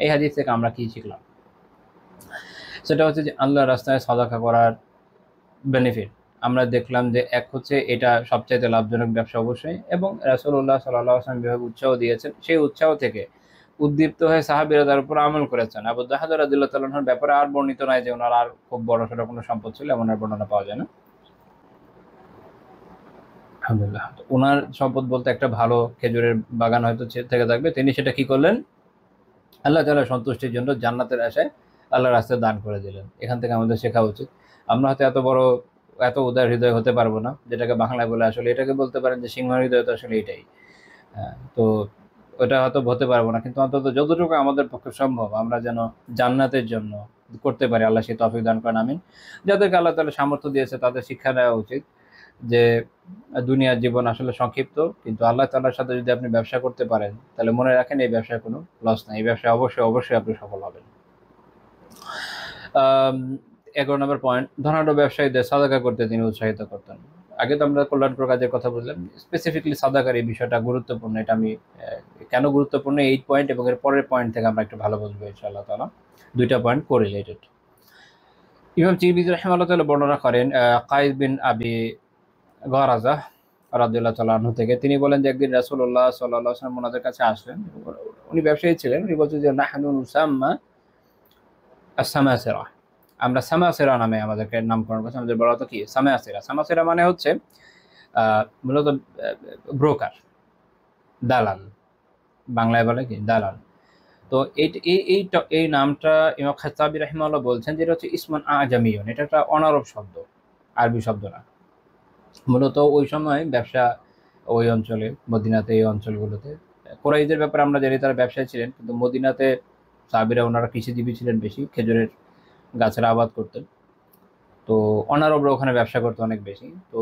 Speaker 2: এই হাদিস থেকে আমরা কি শিখলাম? সেটা হচ্ছে যে আল্লাহর রাস্তায় সাদাকা করার বেনিফিট আমরা দেখলাম যে এক হচ্ছে এটা সবচাইতে লাভজনক ব্যবসা অবশ্যই, এবং রাসূলুল্লাহ সাল্লাল্লাহু আলাইহি ওয়াসাল্লাম যেভাবে উৎসাহ দিয়েছেন সেই উৎসাহ থেকে উদ্দীপ্ত হয়ে সাহাবীরা তার উপর আমল করেছেন। আবু দাহদা রাদিয়াল্লাহু তাআলা আনহুর ব্যাপারে আর বর্ণিত নয় যে ওনার আর খুব বড়সড় কোনো সম্পদ ছিল, এমন আর বর্ণনা পাওয়া যায় না। আলহামদুলিল্লাহ। ওনার সম্পদ বলতে একটা ভালো খেজুরের বাগান হয়তো থেকে থাকবে, তিনি সেটা কি করলেন, আল্লাহ তাআলার সন্তুষ্টির জন্য জান্নাতের আশায় আল্লাহর রাস্তায় দান করে দিলেন। এখান থেকে আমাদের শেখা উচিত। আমরা হয়তো এত উদার হৃদয় হতে পারবো না, যেটাকে বাংলায় বলে আসলে এটাকে বলতে পারেন যে সিংহ হৃদয়, তো আসলে এটাই। তো ওটা হয়তো হতে পারবো না, কিন্তু অন্তত যতটুকু আমাদের পক্ষে সম্ভব আমরা যেন জান্নাতের জন্য করতে পারি, আল্লাহ সেই তৌফিক দান করেন, আমিন। যাদেরকে আল্লাহ তাআলা সামর্থ্য দিয়েছে তাদের শিক্ষা নেওয়া উচিত যে দুনিয়ার জীবন আসলে সংক্ষিপ্ত, কিন্তু আল্লাহ তাআলার সাথে যদি আপনি ব্যবসা করতে পারেন তাহলে মনে রাখেন এই ব্যবসায় কোনো লস নাই, এই ব্যবসায় অবশ্যই আপনি সফল হবেন। 11 নম্বর পয়েন্ট, ধনাঢ্য ব্যবসায়ীদের সাদাকা করতে তিনি উৎসাহিত করতেন। আগে তো আমরা কল্যাণকর কাজের কথা বললাম, স্পেসিফিকলি সাদাকার এই বিষয়টা গুরুত্বপূর্ণ। এটা আমি কেন গুরুত্বপূর্ণ এই পয়েন্ট এবং এর পরের পয়েন্ট থেকে আমরা একটু ভালো বুঝবো ইনশাআল্লাহ তাআলা। দুইটা পয়েন্ট কোরিলেটেড। ইমাম তিরমিজি রাহিমাহুল্লাহ তাআলা বর্ণনা করেন কায়েস বিন আবি গরাজা রাদিয়াল্লাহু তাআলা আনহু থেকে, তিনি বলেন যে একদিন রাসূলুল্লাহ সাল্লাল্লাহু আলাইহি ওয়াসাল্লাম ওনাদের কাছে আসলেন। উনি ব্যবসায়ী ছিলেন। উনি বলছেন যে নাহনু নুসাম্মা আস-সামাসিরা, আমরা সামাসিরা নামে আমাদেরকে নামকরণ করেছে। আমাদের বলা হতো কি সামাসিরা। সামাসিরা মানে হচ্ছে মূলত ব্রোকার, দালাল, বাংলায় বলে কি দালাল। তো এই নামটা ইমাম খাত্তাবী রাহিমাহুল্লাহ বলছেন যে এটা হচ্ছে ইসমুন আজামিয়ুন, এটা একটা অনারব শব্দ, আরবি শব্দ না। মূলত ওই সময় ব্যবসা ওই অঞ্চলে, মদিনাতে, এই অঞ্চলগুলোতে কুরাইশদের ব্যাপারে আমরা জানি তারা ব্যবসায়ী ছিলেন, কিন্তু মদিনাতে সাহাবীরা ওনারা কৃষিজীবী ছিলেন বেশি, খেজুরের গাছের আবাদ করতেন। তো অনারবরা ওখানে ব্যবসা করতে অনেক বেশি, তো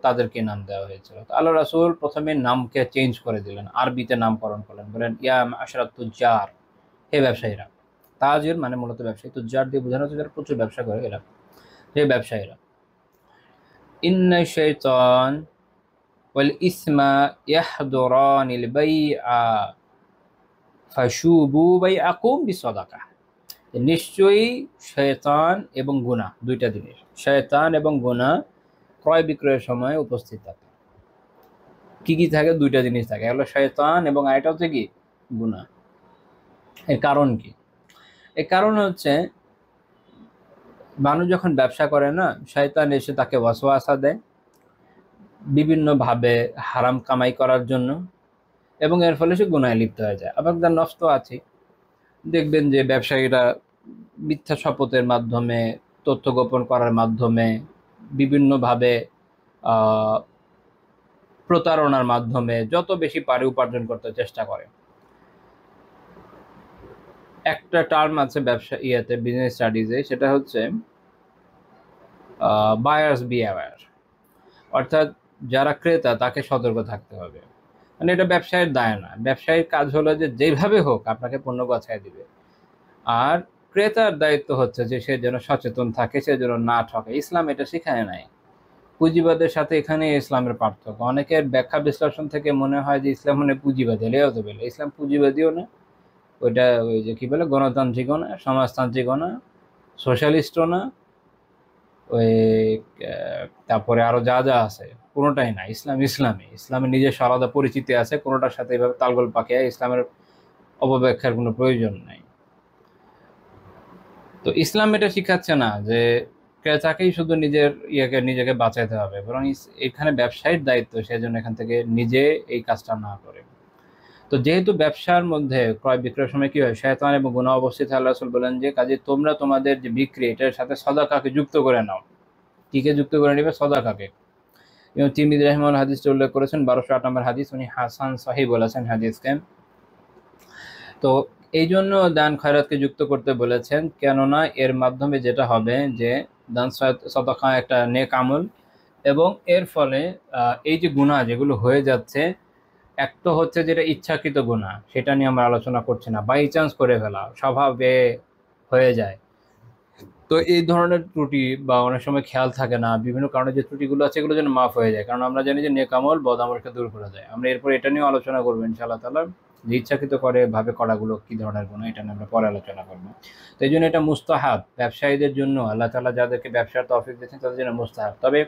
Speaker 2: তাদেরকে নাম দেওয়া হয়েছিল। তো আল্লাহ রাসূল প্রথমে নামকে চেঞ্জ করে দিলেন, আরবিতে নামকরণ করলেন, বলেন ইয়া মাশারাত তুজ্জার, হে ব্যবসায়ীরা। তাজির মানে মূলত ব্যবসায়ী, তুজ্জার দিয়ে বোঝানো হচ্ছে যারা প্রচুর ব্যবসা করে, এরা হে ব্যবসায়ীরা। ইন্না শাইতান ওয়াল ইসমা ইয়াহদুরানিল বাইআ ফাশুবু বাইআকুম বিসাদাকাহ, নিশ্চয়ই শয়তান এবং গুনাহ দুইটা জিনিস, শয়তান এবং গুনাহ ক্রয় বিক্রয়ের সময় উপস্থিত থাকে। কি কি থাকে? দুইটা জিনিস থাকে, হলো শয়তান এবং আরেকটা হচ্ছে কি গুনাহ। এর কারণ কি? এর কারণ হচ্ছে মানুষ যখন ব্যবসা করে না, শয়তান এসে তাকে ওয়াসওয়াসা দেয় বিভিন্নভাবে হারাম কামাই করার জন্য, এবং এর ফলে সে গুনাহে লিপ্ত হয়ে যায়। আবার তার নষ্ট আছে, দেখবেন যে ব্যবসায়ীরা মিথ্যা শপথের মাধ্যমে, তথ্য গোপন করার মাধ্যমে, বিভিন্নভাবে প্রতারণার মাধ্যমে যত বেশি পারে উপার্জন করতে চেষ্টা করে। একটা টার্ম আছে ব্যবসা বিজনেস স্টাডিজে, সেটা হচ্ছে বায়ার্স বি অ্যাওয়্যার, অর্থাৎ যারা ক্রেতা তাকে সতর্ক থাকতে হবে। মানে এটা ব্যবসায়ের দায় না, ব্যবসায়ীর কাজ হলো যে যেভাবে হোক আপনাকে পণ্য গছায় দিবে, আর ক্রেতার দায়িত্ব হচ্ছে যে সে যেন সচেতন থাকে, সে যেন না ঠকে। ইসলাম এটা শিখায় নাই। পুঁজিবাদের সাথে এখানে ইসলামের পার্থক্য। অনেকের ব্যাখ্যা বিশ্লেষণ থেকে মনে হয় যে ইসলাম মানে পুঁজিবাদী, এলেও তো বলে ইসলাম পুঁজিবাদীও না, ওইটা ওই যে কি বলে গণতান্ত্রিকও না, সমাজতান্ত্রিকও না, সোশ্যালিস্টও না, ওই তারপরে আরো যা যা আছে কোনোটাই না। ইসলামের নিজস্ব আলাদা পরিচিতি আছে, কোনোটার সাথে এইভাবে তালগোল পাকিয়ে ইসলামের অপব্যাখ্যার কোনো প্রয়োজন নাই। তো ইসলাম এটা শিখাচ্ছে না যে ক্রেতাকেই শুধু নিজেকে বাঁচাইতে হবে, বরং এখানে ব্যবসায়ীর দায়িত্ব সেজন্য এখান থেকে নিজে এই কাজটা না করে। তো যেহেতু ব্যবসার মধ্যে ক্রয় বিক্রয়ের সময় কি হয়, শয়তান এবং গুনাহ অবস্থিত, আল্লাহ রাসূল বলেন যে কাজে তোমরা তোমাদের যে বিক্রি এটার সাথে সদাকাকে যুক্ত করে নাও। কিকে যুক্ত করে নেবে? সদাকাকে। এবং তিরমিজি রাহিমাহুল্লাহ হাদিসটি উল্লেখ করেছেন, 1208 নম্বর হাদিস, উনি হাসান সহিহ বলেছেন হাদিসকে। তো এই জন্য দান খয়রাতকে যুক্ত করতে বলেছেন, কেননা এর মাধ্যমে যেটা হবে যে দান সদাকা একটা নেক আমল, এবং এর ফলে এই যে গুনাহ যেগুলো হয়ে যাচ্ছে, একটা হচ্ছে যেটা ইচ্ছাকৃত গুনাহ, সেটা নিয়ে আমরা আলোচনা করছি না, বাই চান্স করে ফেলা, স্বভাবে হয়ে যায়। তো এই ধরনের ত্রুটি বা অনেক সময় খেয়াল থাকে না, বিভিন্ন কারণে যে ত্রুটিগুলো আছে এগুলো যেন মাফ হয়ে যায়, কারণ আমরা জানি যে নেক আমল বদ আমলকে দূর করে দেয়। আমরা এরপর এটা নিয়ে আলোচনা করবো ইনশাআল্লাহ তাআলা, যে ইচ্ছাকৃত করে ভাবে করাগুলো কি ধরনের গুনাহ, এটা নিয়ে আমরা পরে আলোচনা করবো। তো এই জন্য এটা মুস্তাহাব ব্যবসায়ীদের জন্য, আল্লাহ তাআলা যাদেরকে ব্যবসার তৌফিক দিয়েছেন তাদের জন্য মুস্তাহাব। তবে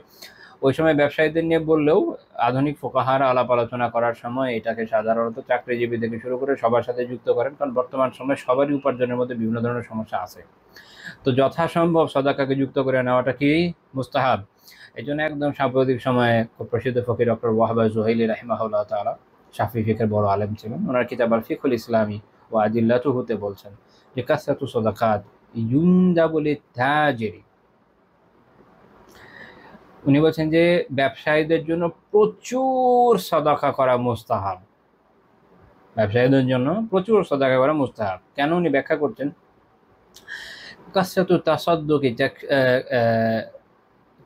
Speaker 2: ওই সময় ব্যবসায়ীদের নিয়ে বললেও আধুনিক ফুকাহারা আলাপ আলোচনা করার সময় এটাকে সাধারণত চাকরিজীবী থেকে শুরু করে সবার সাথে যুক্ত করেন, কারণ বর্তমান সময়ে সবারই উপার্জনের মধ্যে বিভিন্ন ধরনের সমস্যা আছে। তো যথাসম্ভব সদাকাকে যুক্ত করে নেওয়াটা কি মুস্তাহাব। এই জন্য একদম সাম্প্রতিক সময়ে খুব প্রসিদ্ধ ফকির ডক্টর ওয়াহাব জুহাইলি রাহিমাহুল্লাহ তাআলা, শাফি ফিকহের বড় আলেম ছিলেন, ওনার কিতাব আল ফিকহুল ইসলামী ওয়া আদিল্লাতুহুতে বলছেন যে কাসরাতু সাদাকাত ইউনদাবু লিত্তাজিরি। উনি বলছেন যে ব্যবসায়ীদের জন্য প্রচুর সাদাকা করা মুস্তাহাব, ব্যবসায়ীদের জন্য প্রচুর সাদাকা করা মুস্তাহাব। কেন? উনি ব্যাখ্যা করছেন, কাসরাতু তাসাদ্দুকি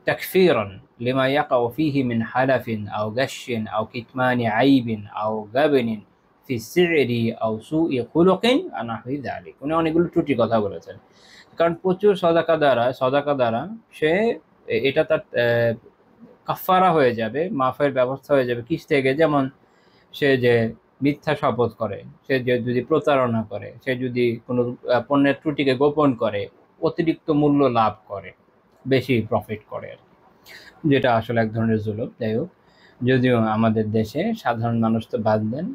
Speaker 2: তাকফীরান লিমা ইয়াকাউ ফীহি মিন হালাফিন আও গাশশিন আও কিতমানি আইবিন আও গাবনিন ফি সি'রি আও সুই খুলুকিন আ নাহওয়ি যালিক। উনি অনেকগুলো ত্রুটির কথা বলেছেন, কারণ প্রচুর সাদাকা দ্বারা সে এটা তার কাফারা হয়ে যাবে, মাফের ব্যবস্থা হয়ে যাবে। কিস থেকে? যেমন সে যে মিথ্যা শপথ করে, সে যে যদি প্রতারণা করে, সে যদি কোনো পণ্যের ত্রুটিকে গোপন করে, অতিরিক্ত মূল্য লাভ করে, বেশি প্রফিট করে আর কি, যেটা আসলে এক ধরনের জুলুম। যাই হোক, যদিও আমাদের দেশে সাধারণ মানুষ তো বাদ দেন,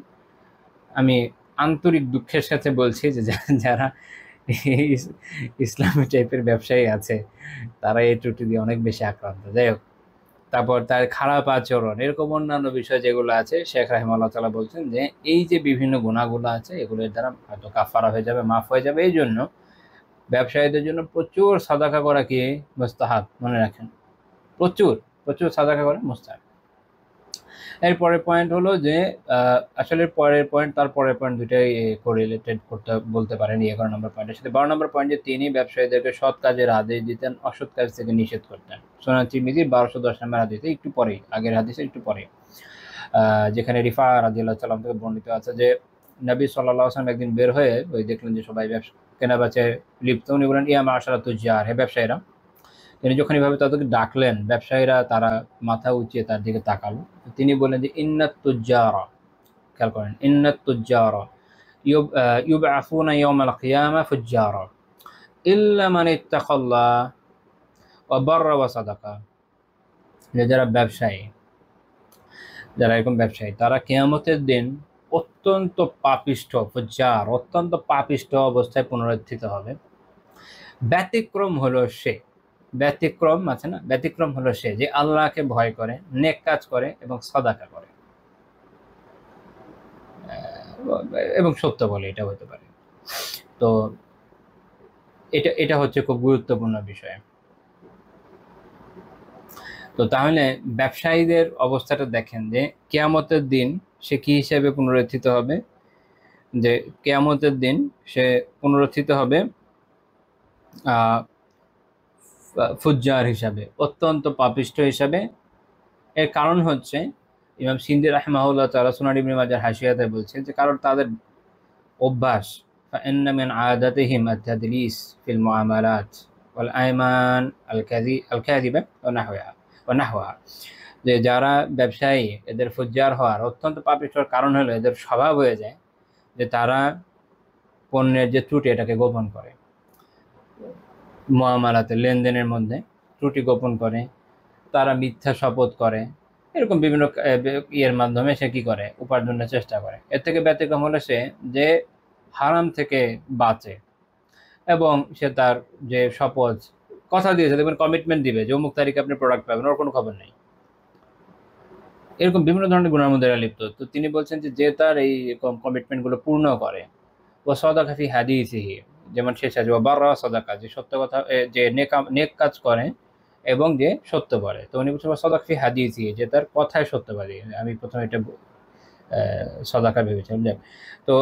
Speaker 2: আমি আন্তরিক দুঃখের সাথে বলছি যে যারা ইসলামী টাইপের ব্যবসায়ী আছে তারা এই ত্রুটি দিয়ে অনেক বেশি আক্রান্ত। যাই হোক, তারপর তার খারাপ আচরণ, এরকম অন্যান্য বিষয় যেগুলো আছে, শেখ রাহিমাহুল্লাহ তাআলা বলছেন যে এই যে বিভিন্ন গুনাহগুলো আছে এগুলোর দ্বারা হয়তো কাফারা হয়ে যাবে, মাফ হয়ে যাবে। এই জন্য ব্যবসায়ীদের জন্য প্রচুর সাদাকা করা কি মুস্তাহাব, মনে রাখেন, প্রচুর প্রচুর সাদাকা করা মুস্তাহাব। এরপরের পয়েন্ট হলো যে আসলে পরের পয়েন্ট তার পরের পয়েন্ট দুইটাই কোরিলেটেড করতে বলতে পারেন 11 নম্বর পয়েন্টের সাথে। 12 নম্বর পয়েন্ট যে তিনি ব্যবসায়ীদেরকে সৎ কাজের আদেশ দিতেন, অসৎ কাজ থেকে নিষেধ করতেন। সুনান তিরমিজি 1210 নম্বর হাদিসে, একটু পরেই, আগের হাদিসে একটু পরে, যেখানে রিফা রাদিয়াল্লাহু তাআলা থেকে বর্ণিত আছে যে নবী সাল্লাল্লাহু আলাইহি ওয়াসাল্লাম একদিন বের হয়ে ওই দেখলেন যে সবাই ব্যবসা কেনাবেচায় লিপ্ত। উনি বলেন, ইয়া মাশারাত তুজ্জার, হে ব্যবসায়ীরা। তিনি যখন এভাবে তাদেরকে ডাকলেন, ব্যবসায়ীরা তারা মাথা উঁচিয়ে তার দিকে তাকালো। তিনি বললেন যে ইন্নাত তুজ্জারা, খেয়াল করেন, ইন্নাত তুজ্জারা ইউবআসুনা ইয়াওমাল কিয়ামা ফুজ্জারা, ইল্লা মান ইত্তাকাল্লাহ ওয়া বাররা ওয়া সাদাকা। যে যারা ব্যবসায়ী, যারা এরকম ব্যবসায়ী, তারা কিয়ামতের দিন অত্যন্ত পাপিষ্ঠ, ফুজ্জার, অত্যন্ত পাপিষ্ঠ অবস্থায় পুনরুত্থিত হবে। ব্যতিক্রম হলো সে, ব্যতিক্রম আছে না, ব্যতিক্রম হলো সে যে আল্লাহকে ভয় করে, নেক কাজ করে এবং সাদাকা করে এবং সত্য বলে, এটা হতে পারে। তো এটা এটা হচ্ছে খুব গুরুত্বপূর্ণ বিষয়। তো তাহলে ব্যবসায়ীদের অবস্থাটা দেখেন যে কিয়ামতের দিন সে কি হিসেবে পুনরুত্থিত হবে, যে কিয়ামতের দিন সে পুনরুত্থিত হবে ফুজ্জার হিসাবে, অত্যন্ত পাপিষ্ঠ হিসাবে। এর কারণ হচ্ছে ইমাম সিন্দি রাহিমাহুল্লাহ তাআলা সুনান ইবনে মাজার হাশিয়াতে বলছেন যে কারণ তাদের অভ্যাস, ফাইন্না মিন আদাতিহিম আত-তাদলিস ফিল মুআমালাত ওয়াল আইমান আল কাযিবা ওয়া নাহওয়া, যে যারা ব্যবসায়ী এদের ফুজ্জার হওয়ার, অত্যন্ত পাপিষ্ঠ কারণ হলো এদের স্বভাব হয়ে যায় যে তারা পণ্যের যে ত্রুটি এটাকে গোপন করে, মুআমালাতে লেনদেনের মধ্যে ত্রুটি গোপন করে, তারা মিথ্যা শপথ করে, এরকম বিভিন্ন ইয়ের মাধ্যমে সে কি করে, উপার্জনের চেষ্টা করে। এর থেকে ব্যতিক্রম হলো সে যে হারাম থেকে বাঁচে এবং সে তার যে শপথ কথা দিয়েছে, দেখবেন কমিটমেন্ট দিবে যে অমুক তারিখে আপনি প্রোডাক্ট পাবেন, ওর কোনো খবর নেই, এরকম বিভিন্ন ধরনের গুণের মধ্যে লিপ্ত। তো তিনি বলছেন যে যে তার এই কমিটমেন্টগুলো পূর্ণ করে, ও সাদাকা ফি হাদিসিহি, যেমন শেষ আছে ও বাররা সাদাকা, যে সত্য কথা, যে নেক কাজ করে এবং যে সত্য বলে। তো উনি বলছেন সাদাকা ফি হাদিসিহি, যে তার কথায় সত্যবাদী। আমি প্রথমে এটা সদাকা ভেবেছিলাম, যাক। তো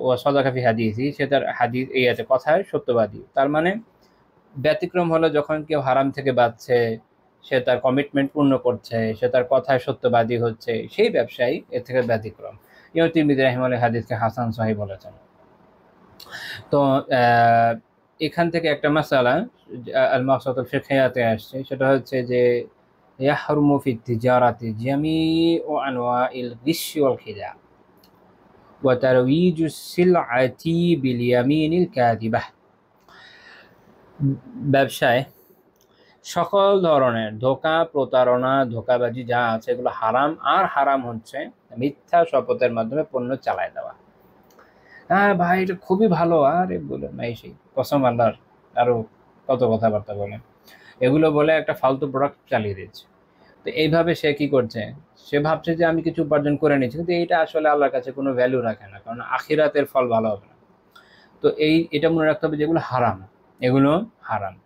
Speaker 2: ও সাদাকা ফি হাদিসিহি, সে তার হাদিস এই আছে কথায় সত্যবাদী। তার মানে ব্যতিক্রম হলো যখন কেউ হারাম থেকে বাঁচছে, সে তার কমিটমেন্ট পূর্ণ করছে, সে তার কথায় সত্যবাদী হচ্ছে, সেই ব্যবসায়ী এর থেকে ব্যতিক্রম। ইমাম তিরমিজি রাহিমাহুল্লাহ হাদিসকে হাসান সহিহ বলেছেন। তো এখান থেকে একটা মাসালা আল মাকসাদুল ফিকহিয়াতে আসছে, সেটা হচ্ছে যে ইয়াহরুমু ফি তিজারাতি জামিউ আনওয়াইল গিশশি ওয়াল খিদা ওয়া তারওয়িজুস সিলআতি বিল ইয়ামিনিল কাযিবাহ। ব্যবসায় সকল ধরনের ধোঁকা, প্রতারণা, ধোঁকাবাজি যা আছে এগুলো হারাম। আর হারাম হচ্ছে মিথ্যা শপথের মাধ্যমে পণ্য চালায় দেওয়া। হ্যাঁ ভাই এটা খুবই ভালো, আরে বলেন নাই, সেই কসম আল্লাহর, আরো কত কথাবার্তা বলেন, এগুলো বলে একটা ফালতু প্রোডাক্ট চালিয়ে দিচ্ছে। তো এইভাবে সে কি করছে, সে ভাবছে যে আমি কিছু উপার্জন করে নিচ্ছি, কিন্তু এইটা আসলে আল্লাহর কাছে কোনো ভ্যালু রাখে না, কারণ আখিরাতের ফল ভালো হবে না। তো এটা মনে রাখতে হবে যেগুলো হারাম, এগুলো হারাম।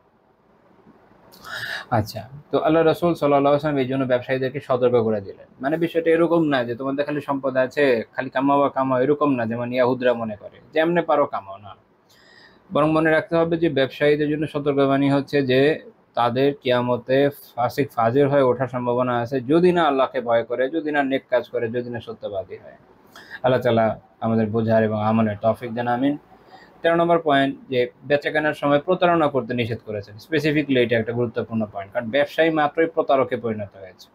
Speaker 2: আচ্ছা, তো আল্লাহ রাসূল সাল্লাল্লাহু আলাইহি ওয়াসাল্লাম এই জন্য ব্যবসায়ীদেরকে সতর্ক করে দিলেন। মানে বিষয়টা এরকম না যে তোমাদের খালি সম্পদ আছে, খালি কামাও কামাও, এরকম না যেমন ইয়াহুদরা মনে করে যে এমনি পারো কামাও, না। বরং মনে রাখতে হবে যে ব্যবসায়ীদের জন্য সতর্কবাণী হচ্ছে যে তাদের কিয়ামতে ফাসিক ফাজির হয়ে ওঠার সম্ভাবনা আছে যদি না আল্লাহকে ভয় করে, যদি না নেক কাজ করে, যদি না সত্যবাদী হয়। আল্লাহ তাআলা আমাদের বোঝার এবং আমলের তৌফিক দেন, আমিন। 13 নম্বর পয়েন্ট, যে বেচাকেনার সময় প্রতারণা করতে নিষেধ করেছেন। স্পেসিফিকলি এটা একটা গুরুত্বপূর্ণ পয়েন্ট, কারণ ব্যবসায়ী মাত্রই প্রতারকে পরিণত হয়েছে।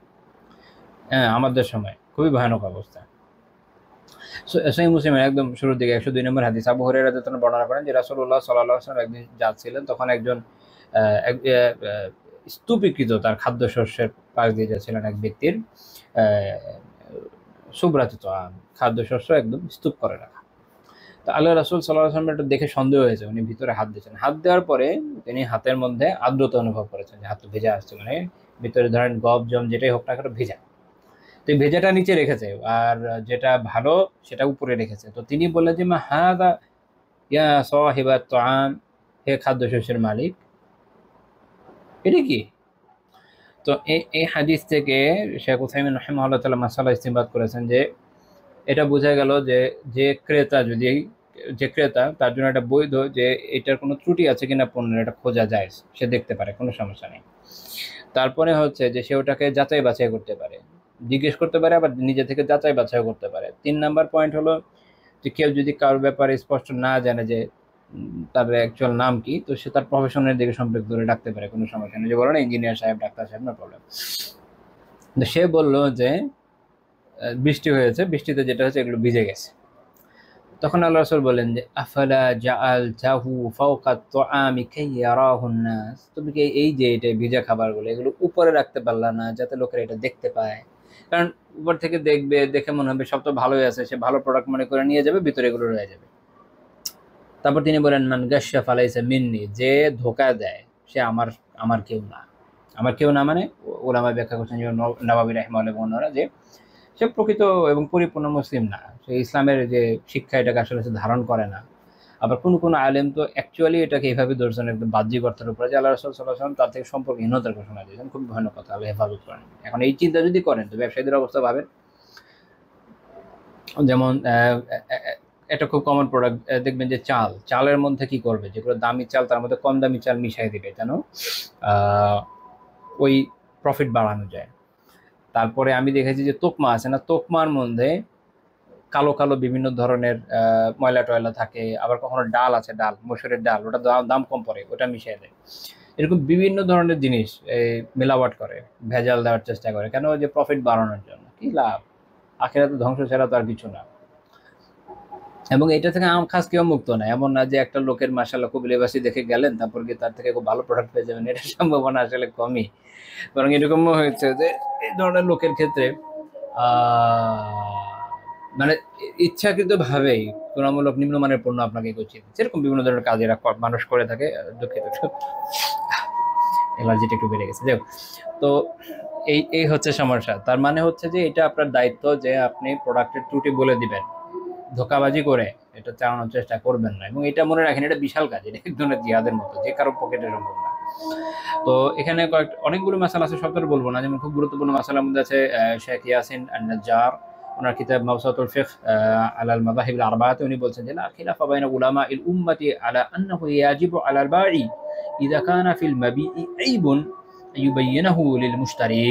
Speaker 2: হ্যাঁ, আমাদের সময় খুবই ভয়ানক অবস্থা। সহিহ মুসলিমের একদম শুরুর দিকে 102 নম্বর হাদিস, আবু হুরায়রা রাদিয়াল্লাহু আনহু বর্ণনা করেন যে রাসূলুল্লাহ সাল্লাল্লাহু আলাইহি ওয়াসাল্লাম একদিন যাচ্ছিলেন, তখন একজন স্তূপীকৃত তার খাদ্যশস্যের পাশ দিয়ে যাচ্ছিলেন এক ব্যক্তির সুব্রাতিত খাদ্যশস্য একদম স্তূপ করে রাখা। তো আল্লাহ রাসূল সাল্লাল্লাহু আলাইহি ওয়াসাল্লাম এটা দেখে সন্দেহ হয়েছে, উনি ভিতরে হাত দিয়েছেন। হাত দেওয়ার পরে তিনি হাতের মধ্যে আর্দ্রতা অনুভব করেছেন, যে হাত ভেজা আসছে, মানে ভিতরে ধরেন গব জম যেটাই হোক না কেন ভেজা। তো এই ভেজাটা নিচে রেখেছে আর যেটা ভালো সেটা উপরে রেখেছে। তো তিনি বললেন যে মা হাদা ইয়া সাহিবাত তাআম, হে খাদ্যশস্যের মালিক, এটা কি? তো এই হাদিস থেকে শেখ উসাইমিন রাহিমাহুল্লাহ তাআলা মাসালা ইস্তিনবাত করেছেন যে এটা বোঝা গেল যে যে ক্রেতা তার জন্য এটা বৈধ যে এটার কোনো ত্রুটি আছে কিনা পণ্যের, এটা খোঁজা যায়, সে দেখতে পারে, কোনো সমস্যা নেই। তারপরে হচ্ছে যে সে ওটাকে যাচাই বাছাই করতে পারে, জিজ্ঞেস করতে পারে, আবার নিজে থেকে যাচাই বাছাই করতে পারে। 3 নাম্বার পয়েন্ট হলো যে কেউ যদি কারোর ব্যাপারে স্পষ্ট না জানে যে তার অ্যাকচুয়াল নাম কি, তো সে তার প্রফেশনের দিকে সম্পৃক্ত করে ডাকতে পারে, কোনো সমস্যা নেই। যে বলো না ইঞ্জিনিয়ার সাহেব, ডাক্তার সাহেব, নো প্রবলেম। তো সে বললো যে বৃষ্টি হয়েছে, বৃষ্টিতে যেটা হচ্ছে এগুলো ভিজে গেছে। তখন আল্লাহ রাসূল বলেন যে আফালা জাআলতাহু ফাওকা আত-তুআমি কাইয়ারাহুন নাস, তুমি কি এই যে এটা ভিজা খাবারগুলো এগুলো উপরে রাখতে পারলা না যাতে লোকেরা এটা দেখতে পায়? কারণ উপর থেকে দেখবে, দেখে মনে হবে সব তো ভালোই আছে, সে ভালো প্রোডাক্ট মনে করে নিয়ে যাবে, ভিতরে এগুলো রয়ে যাবে। তারপর তিনি বলেন মান গাশশা ফালাইসা মিন্নি, যে ধোঁকা দেয় সে আমার আমার কেউ না। আমার কেউ না মানে ওলামা ব্যাখ্যা করছেন যে নবাবী রাহিমাহুল্লাহ এবং অন্যরা, যে সে প্রকৃত এবং পরিপূর্ণ মুসলিম না, সে ইসলামের যে শিক্ষা এটাকে আসলে সে ধারণ করে না। আবার কোনো কোনো আলেম তো অ্যাকচুয়ালি এটাকে এইভাবে ধরছেন একদম বাহ্যিক অর্থের উপরে, যে আল্লাহ রাসূল সাল্লাল্লাহু আলাইহি ওয়াসাল্লাম তার থেকে সম্পর্কহীনতার ঘোষণা দিয়েছেন। খুব ভয়ানক কথা, আল্লাহ হেফাজত করেন। এখন এই চিন্তা যদি করেন তো ব্যবসায়ীদের অবস্থা ভাবেন। যেমন এটা খুব কমন প্রোডাক্ট, দেখবেন যে চালের মধ্যে কি করবে, যেগুলো দামি চাল তার মধ্যে কম দামি চাল মিশাই দিবে যেন ওই প্রফিট বাড়ানো যায়। তারপরে আমি দেখেছি যে তোকমা আছে না, তোকমার মধ্যে কালো কালো বিভিন্ন ধরনের ময়লা টয়লা থাকে। আবার কখনো ডাল আছে, ডাল মসুরের ডাল, ওটা দাম কম পড়ে, ওটা মিশিয়ে দেয়। এরকম বিভিন্ন ধরনের জিনিস মেলাওয়াট করে, ভেজাল দেওয়ার চেষ্টা করে, কেন? যে প্রফিট বাড়ানোর জন্য। কি লাভ? আখেরাতে ধ্বংস ছাড়া তো আর কিছু না। এবং এটা থেকে আম খাস কেউ মুক্ত না। এমন না যে একটা লোকের মাশাআল্লাহ খুব লেবাসি দেখে গেলেন, তারপর গিয়ে তার থেকে খুব ভালো প্রোডাক্ট পেয়ে যাবেন, এটা সম্ভাবনা আসলে কমই। বরং এরকমও হয়েছে যে এই ধরনের লোকের ক্ষেত্রে মানে ইচ্ছাকৃত ভাবেই তুলনামূলক নিম্নমানের পণ্য আপনাকে করছে, যেরকম বিভিন্ন ধরনের কাজ এরা মানুষ করে থাকে। দুঃখিত, অ্যালার্জিটা একটু বেড়ে গেছে। যাই হোক, তো এই এই হচ্ছে সমস্যা। তার মানে হচ্ছে যে এটা আপনার দায়িত্ব যে আপনি প্রোডাক্টের ত্রুটি বলে দিবেন, ধোকাবাজি করে এটা চালানোর চেষ্টা করবেন না। এবং এটা মনে রাখেন, এটা বিশাল কাজ, এটা এক ধরনের জিহাদের মতো, যে কারো পকেটে সম্ভব না। তো এখানে অনেকগুলো মাসালা আছে, সবটা বলবো না। যেমন খুব গুরুত্বপূর্ণ মাসালার মধ্যে আছে শেখ ইয়াসিন আন-নাজ্জার, ওনার কিতাব মাবসুতুল ফিকহ আলাল মাযাহিবিল আরবাআতে, উনি বলছেন যে লা খিলাফা বাইনা উলামাইল উম্মতি আলা আন্নাহু ইয়াজিবু আলাল বাঈ ইযা কানা ফিল মাবিই আইবুন ইউবাইয়িনাহু লিল মুশতারি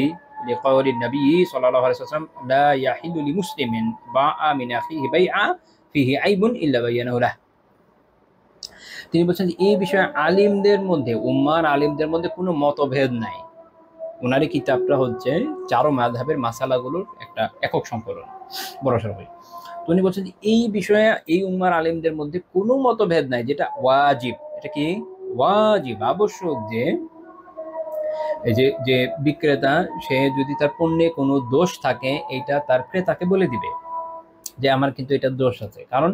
Speaker 2: লিকাওলি নবী সাল্লাল্লাহু আলাইহি ওয়াসাল্লাম লা ইয়াহিল্লু লিমুসলিমিন বাআ মিন আখিহি বাইআ ফিহি আইবুন ইল্লা বায়্যানাহু লাহ। তিনি বলছেন যে এই বিষয়ে আলিমদের মধ্যে, উম্মার আলিমদের মধ্যে কোনো মতভেদ নাই। ওনার এই কিতাবটা হচ্ছে চারো মাযহাবের মাসালাগুলোর একটা একক সংকলন, বড় সড়ই। তো উনি বলছেন যে এই বিষয়ে এই উম্মার আলিমদের মধ্যে কোনো মতভেদ নাই, যেটা ওয়াজিব। এটা কি ওয়াজিব, আবশ্যক, যে এই যে বিক্রেতা সে যদি তার পণ্যে কোনো দোষ থাকে এটা তার ক্রেতাকে বলে দিবে যে আমার কিন্তু এটা দোষ আছে। কারণ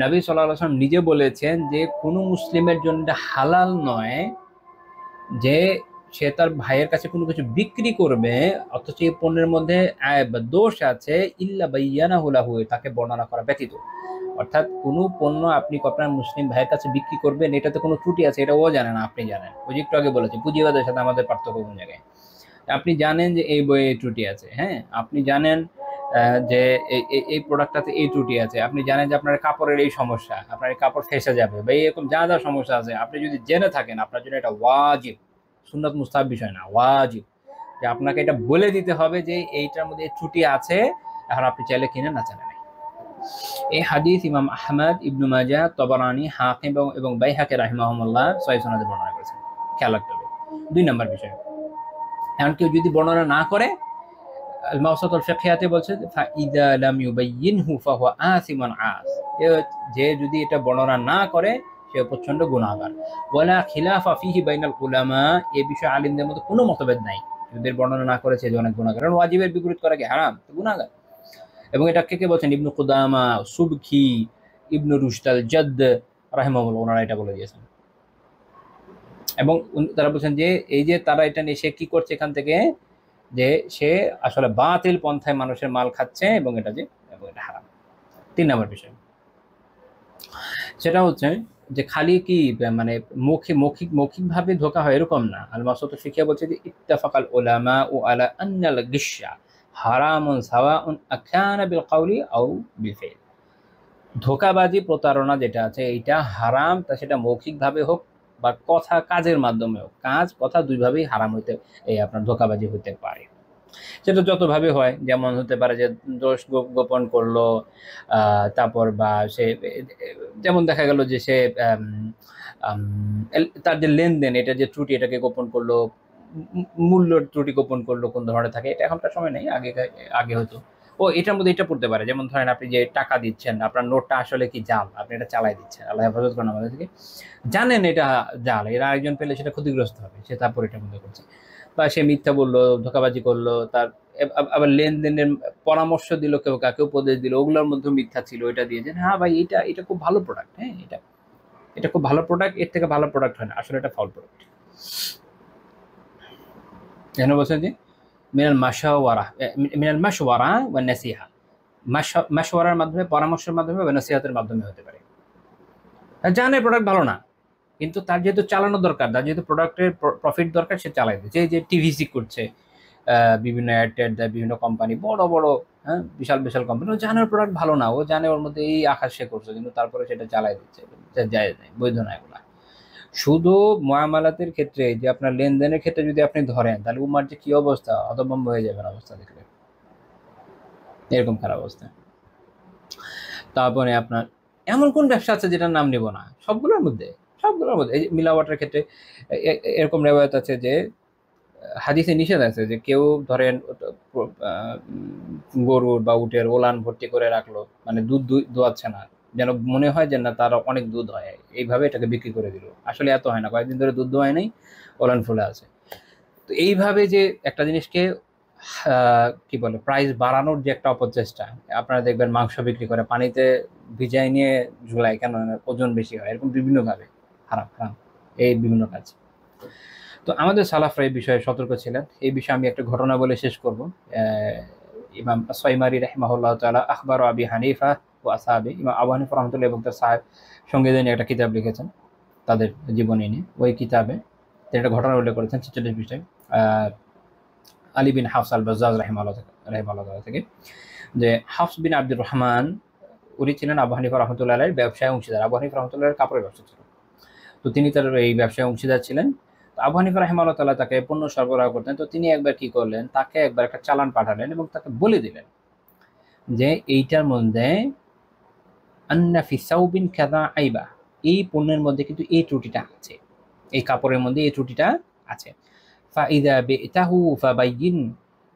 Speaker 2: নবী সাল্লাল্লাহু আলাইহি ওয়াসাল্লাম নিজে বলেছেন যে কোনো মুসলিমের জন্য হালাল নয় যে সে তার ভাইয়ের কাছে কোনো কিছু বিক্রি করবে অথচ এই পণ্যের মধ্যে আয়ব বা দোষ আছে, ইল্লা বায়্যানাহু লাহু, তাকে বর্ণনা করা ব্যতীত। অর্থাৎ কোনো পণ্য আপনি আপনার মুসলিম ভাইয়ের কাছে বিক্রি করবেন, এটাতে কোনো ত্রুটি আছে এটা ও জানে না, আপনি জানেন। ওই যে একটু আগে বলেছি পুঁজিবাদের সাথে আমাদের পার্থক্য কোন জায়গায়। আপনি জানেন যে এই বইয়ে ত্রুটি আছে, হ্যাঁ, আপনি জানেন যে এই প্রোডাক্টটাতে এই ত্রুটি আছে, আপনি জানেন যে আপনার কাপড়ের এই সমস্যা, আপনার এই কাপড় ফেসে যাবে বা এরকম যা যা সমস্যা আছে, আপনি যদি জেনে থাকেন, আপনার জন্য এটা ওয়াজিব, সুন্নাত মুস্তাহাব বিষয় না, ওয়াজিব, যে আপনাকে এটা বলে দিতে হবে যে এইটার মধ্যে এই ত্রুটি আছে। এখন আপনি চাইলে কিনে না চাইলে নাই। এই হাদিস ইমাম আহমদ, ইবনু মাজাহ, তাবারানী, হাকিম এবং বাইহাকি রাহিমাহুল্লাহ সহিহ সনদে বর্ণনা করেছেন। খেয়াল রাখতে হবে। 2 নম্বর বিষয়, এখন কেউ যদি বর্ণনা না করে, মাওসাতুল ফিকহিয়াতে বলছে ফাইদা লাম ইউবাইয়িনহু ফাহুয়া আসিমুন আস, যে যদি এটা বর্ণনা না করে সে প্রচন্ড গুনাহগার। ওয়ালা খিলাফা ফিহি বাইনাল উলামা, এই বিষয়ে আলিমদের মধ্যে কোনো মতভেদ নাই, যদি বর্ণনা না করেছে যে অনেক গুনাহগার। কারণ ওয়াজিবের বিপরীত করা কি হারাম? তো গুনাহগার। এবং এটা কে কে বলছেন? ইবনু কুদামা, সুবকি, ইবনু রুশদ আল জাদ্দ রাহিমাহুল্লাহ, ওনারা এটা বলে দিয়েছেন। এবং তারা বলছেন যে এই যে তারা এটা নিয়ে সে কি করছে এখান থেকে, যে সে আসলে বাতিল পন্থায় মানুষের মাল খাচ্ছে এবং এটা হারাম। 3 নম্বর বিষয়, সেটা হচ্ছে যে খালি কি মানে মৌখিকভাবে ধোকা হয় এরকম না। আল মাসউদ ফিকিয়া বলছে যে ইত্তাফাকাল উলামা ও আলা আন্নাল গিশা হারামুন সাওয়াউন আকানা বিল কওলি আও বিল ফিল। ধোকাবাজি, প্রতারণা যেটা আছে এইটা হারাম, তা সেটা মৌখিকভাবে হোক বা কথা কাজের মাধ্যমে হোক, কাজ কথা দুইভাবেই হারাম হইতে, এই আপনার ধোকাবাজি হতে পারে। সেটা যতভাবে হয়, যেমন হতে পারে যে দোষ গোপন করলো, তারপর বা সে যেমন দেখা গেল যে সে তার যে লেনদেন, এটা যে ত্রুটি, এটাকে গোপন করলো, মূল্যর ত্রুটি গোপন করলো কোন ধরনের থাকে, এটা এখনকার সময় নেই, আগে হতো। ও এটার মধ্যে এটা পড়তে পারে, যেমন ধরেন আপনি যে টাকা দিচ্ছেন, আপনার নোটটা আসলে কি জাল, আপনি এটা চালাই দিচ্ছেন, আল্লাহ হেফাজত করেন আমাদের থেকে, জানেন এটা জাল, এর আরেকজন পেলে সেটা ক্ষতিগ্রস্ত হবে, সে তারপর এটার মধ্যে করছে, বা সে মিথ্যা বললো, ধোকাবাজি করলো, তার আবার লেনদেনের পরামর্শ দিল, কেউ কাকে উপদেশ দিল, ওগুলোর মধ্যে মিথ্যা ছিল, এটা দিয়ে যে হ্যাঁ ভাই এটা এটা খুব ভালো প্রোডাক্ট, হ্যাঁ এটা এটা খুব ভালো প্রোডাক্ট, এর থেকে ভালো প্রোডাক্ট হয় না, আসলে এটা ফাউল প্রোডাক্ট। এখানে বলছেন যে মিনাল মাশাওয়ারা, মিনাল মাশওয়ারা ওয়া নাসিহা, মাশওয়ারার মাধ্যমে, পরামর্শের মাধ্যমে বা নসিহতের মাধ্যমে হতে পারে। জানে প্রোডাক্ট ভালো না, কিন্তু তার যেহেতু চালানো দরকার, তার যেহেতু প্রোডাক্টের প্রফিট দরকার, সে চালাই দিচ্ছে। এই যে টিভিসি করছে, বিভিন্ন অ্যাড ট্যাড দেয় বিভিন্ন কোম্পানি, বড় বড়, হ্যাঁ বিশাল বিশাল কোম্পানি, ও জানে ওর প্রোডাক্ট ভালো না, ও জানে ওর মধ্যে এই আকাশ সে করছে, কিন্তু তারপরে সেটা চালাই দিচ্ছে, যায় নাই, বৈধ না এগুলা। শুধু মুআমালাতের ক্ষেত্রে, যে আপনার লেনদেনের ক্ষেত্রে যদি আপনি ধরেন, তাহলে উম্মার যে কি অবস্থা, হতভম্ব হয়ে যাবেন অবস্থা দেখলে, এরকম খারাপ অবস্থা। তারপরে আপনার এমন কোন ব্যবসা আছে যেটার নাম নেব না, সবগুলোর মধ্যে, সবগুলোর মধ্যে। এই যে মিলাওয়াটের ক্ষেত্রে এরকম রেওয়ায়ত আছে যে হাদিসে নিষেধ আছে যে কেউ ধরেন গরুর বা উটের ওলান ভর্তি করে রাখলো, মানে দুধ দোয়াচ্ছে না, যেন মনে হয় যে না তার অনেক দুধ হয়, এইভাবে এটাকে বিক্রি করে দিল, আসলে এত হয় না, কয়েকদিন ধরে দুধ দোয়ায় নেই, ওলান ফুলে আছে। তো এইভাবে যে একটা জিনিসকে কি বলে প্রাইস বাড়ানোর যে একটা অপচেষ্টা, আপনারা দেখবেন মাংস বিক্রি করে পানিতে ভিজাই নিয়ে ঝুলায়, কেন ওজন বেশি হয়, এরকম বিভিন্ন ভাবে হারাম হারাম এই বিভিন্ন কাজ। তো আমাদের সালাফরা এই বিষয়ে সতর্ক ছিলেন। এই বিষয়ে আমি একটা ঘটনা বলে শেষ করব। ইমাম সাইমারি রাহিমাহুল্লাহ তাআলা আখবার আবি হানিফা ও আসহাবি, ইমাম আবু হানিফা রাহমাতুল্লাহ এবং তার সাহেব সঙ্গীদের নিয়ে একটা কিতাব লিখেছেন, তাদের জীবনী নিয়ে। ওই কিতাবে তিনি একটা ঘটনা উল্লেখ করেছেন 46 পৃষ্ঠায়, আলী বিন হাফস আল বাজ্জাজ রাহিমাহুল্লাহ থেকে, যে হাফস বিন আব্দুর রহমান, উনি ছিলেন আবু হানিফা রহমতুল্লাহ আলাইহির ব্যবসায় অংশীদার। আবু হানিফা রহমতুল্লাহ কাপড়ের ব্যবসা ছিল, তো তিনি তার এই ব্যবসায় অংশীদার ছিলেন। তো আবু হানিফা রাহিমাহুল্লাহ তাআলা তাকে পণ্য সরবরাহ করতেন। তো তিনি একবার কি করলেন, তাকে একবার একটা চালান পাঠালেন এবং তাকে বলে দিলেন যে এইটার মধ্যে আন্না ফি সাউবিন কাযা আইবা, এই পণ্যের মধ্যে কিন্তু এই ত্রুটিটা আছে, এই কাপড়ের মধ্যে এই ত্রুটিটা আছে। ফাইদা বিতাহু ফাবাইয়িন,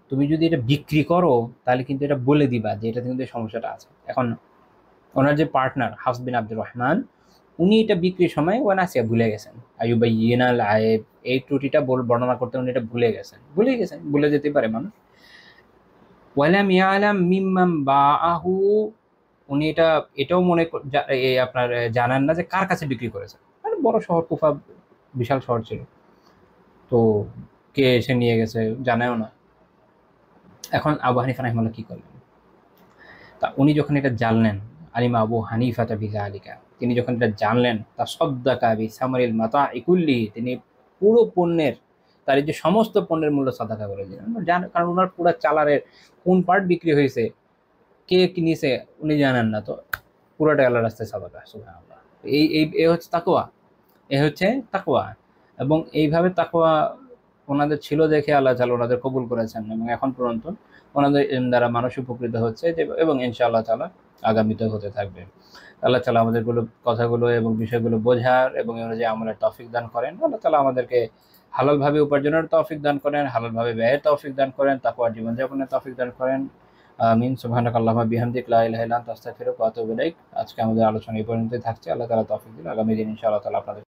Speaker 2: তুমি যদি এটা বিক্রি করো তাহলে কিন্তু এটা বলে দিবা যে এটাতে কিন্তু এই সমস্যাটা আছে। এখন ওনার যে পার্টনার হাফস বিন আব্দুর রহমান, উনি এটা বিক্রির সময় ওয়ানাসিয়া ভুলে গেছেন, আইয়ুবাইয়িনাল আইব, এই ত্রুটিটা বর্ণনা করতে উনি এটা ভুলে গেছেন, ভুলে যেতে পারে মানুষ। ওয়ালাম ইয়ালাম মিম্মাম বাআহু, উনি এটাও আপনার জানেন না যে কার কাছে বিক্রি করেছে, মানে বড় শহর কুফা, বিশাল শহর ছিল, তো কে এসে নিয়ে গেছে জানেও না। এখন আবু হানিফা রাহিমাহুল্লাহ কি করলেন, তা উনি যখন এটা জানলেন, আলিমা আবু হানিফা বিযালিকা, তিনি যখন এটা জানলেন, তা সাদ্দাকা বিসামারিল মাতা'i কুল্লি, তিনি পুরো পণ্যের, তার এই যে সমস্ত পণ্যের মূল্য সাদাকা করে দিলেন। কারণ ওনার পুরো চালারের কোন পার্ট বিক্রি হয়েছে, কে কিনেছে উনি জানেন না, তো পুরোটা আল্লাহর রাস্তায় সাদাকা। সুবহানাল্লাহ। এই হচ্ছে তাকওয়া, তাকওয়া। এবং এইভাবে তাকওয়া ওনাদের ছিল দেখে আল্লাহ তাআলা ওনাদের কবুল করেছেন, এবং এখন পর্যন্ত ওনাদের দ্বারা মানুষ উপকৃত হচ্ছে, এবং ইনশাআল্লাহ তাআলা আগামীতে হতে থাকবে। আল্লাহ তাআলা আমাদের কথাগুলো এবং বিষয়গুলো বোঝার এবং অনুযায়ী আমলের তৌফিক দান করেন। আল্লাহ তাআলা আমাদেরকে হালালভাবে উপার্জনের তৌফিক দান করেন, হালালভাবে ব্যয়ের তৌফিক দান করেন, তাকওয়ার জীবনযাপনের তৌফিক দান করেন। আমিন। সুবহানাকাল্লাহুম্মা বিহামদিক, লা ইলাহা ইল্লা আনতা, আস্তাগফিরুকা ওয়া আতুবু ইলাইক। আজকে আমাদের আলোচনা এই পর্যন্তই থাকছে। আল্লাহ তাআলা তৌফিক দিন, আগামী দিন ইনশাআল্লাহ তাআলা আপনাদের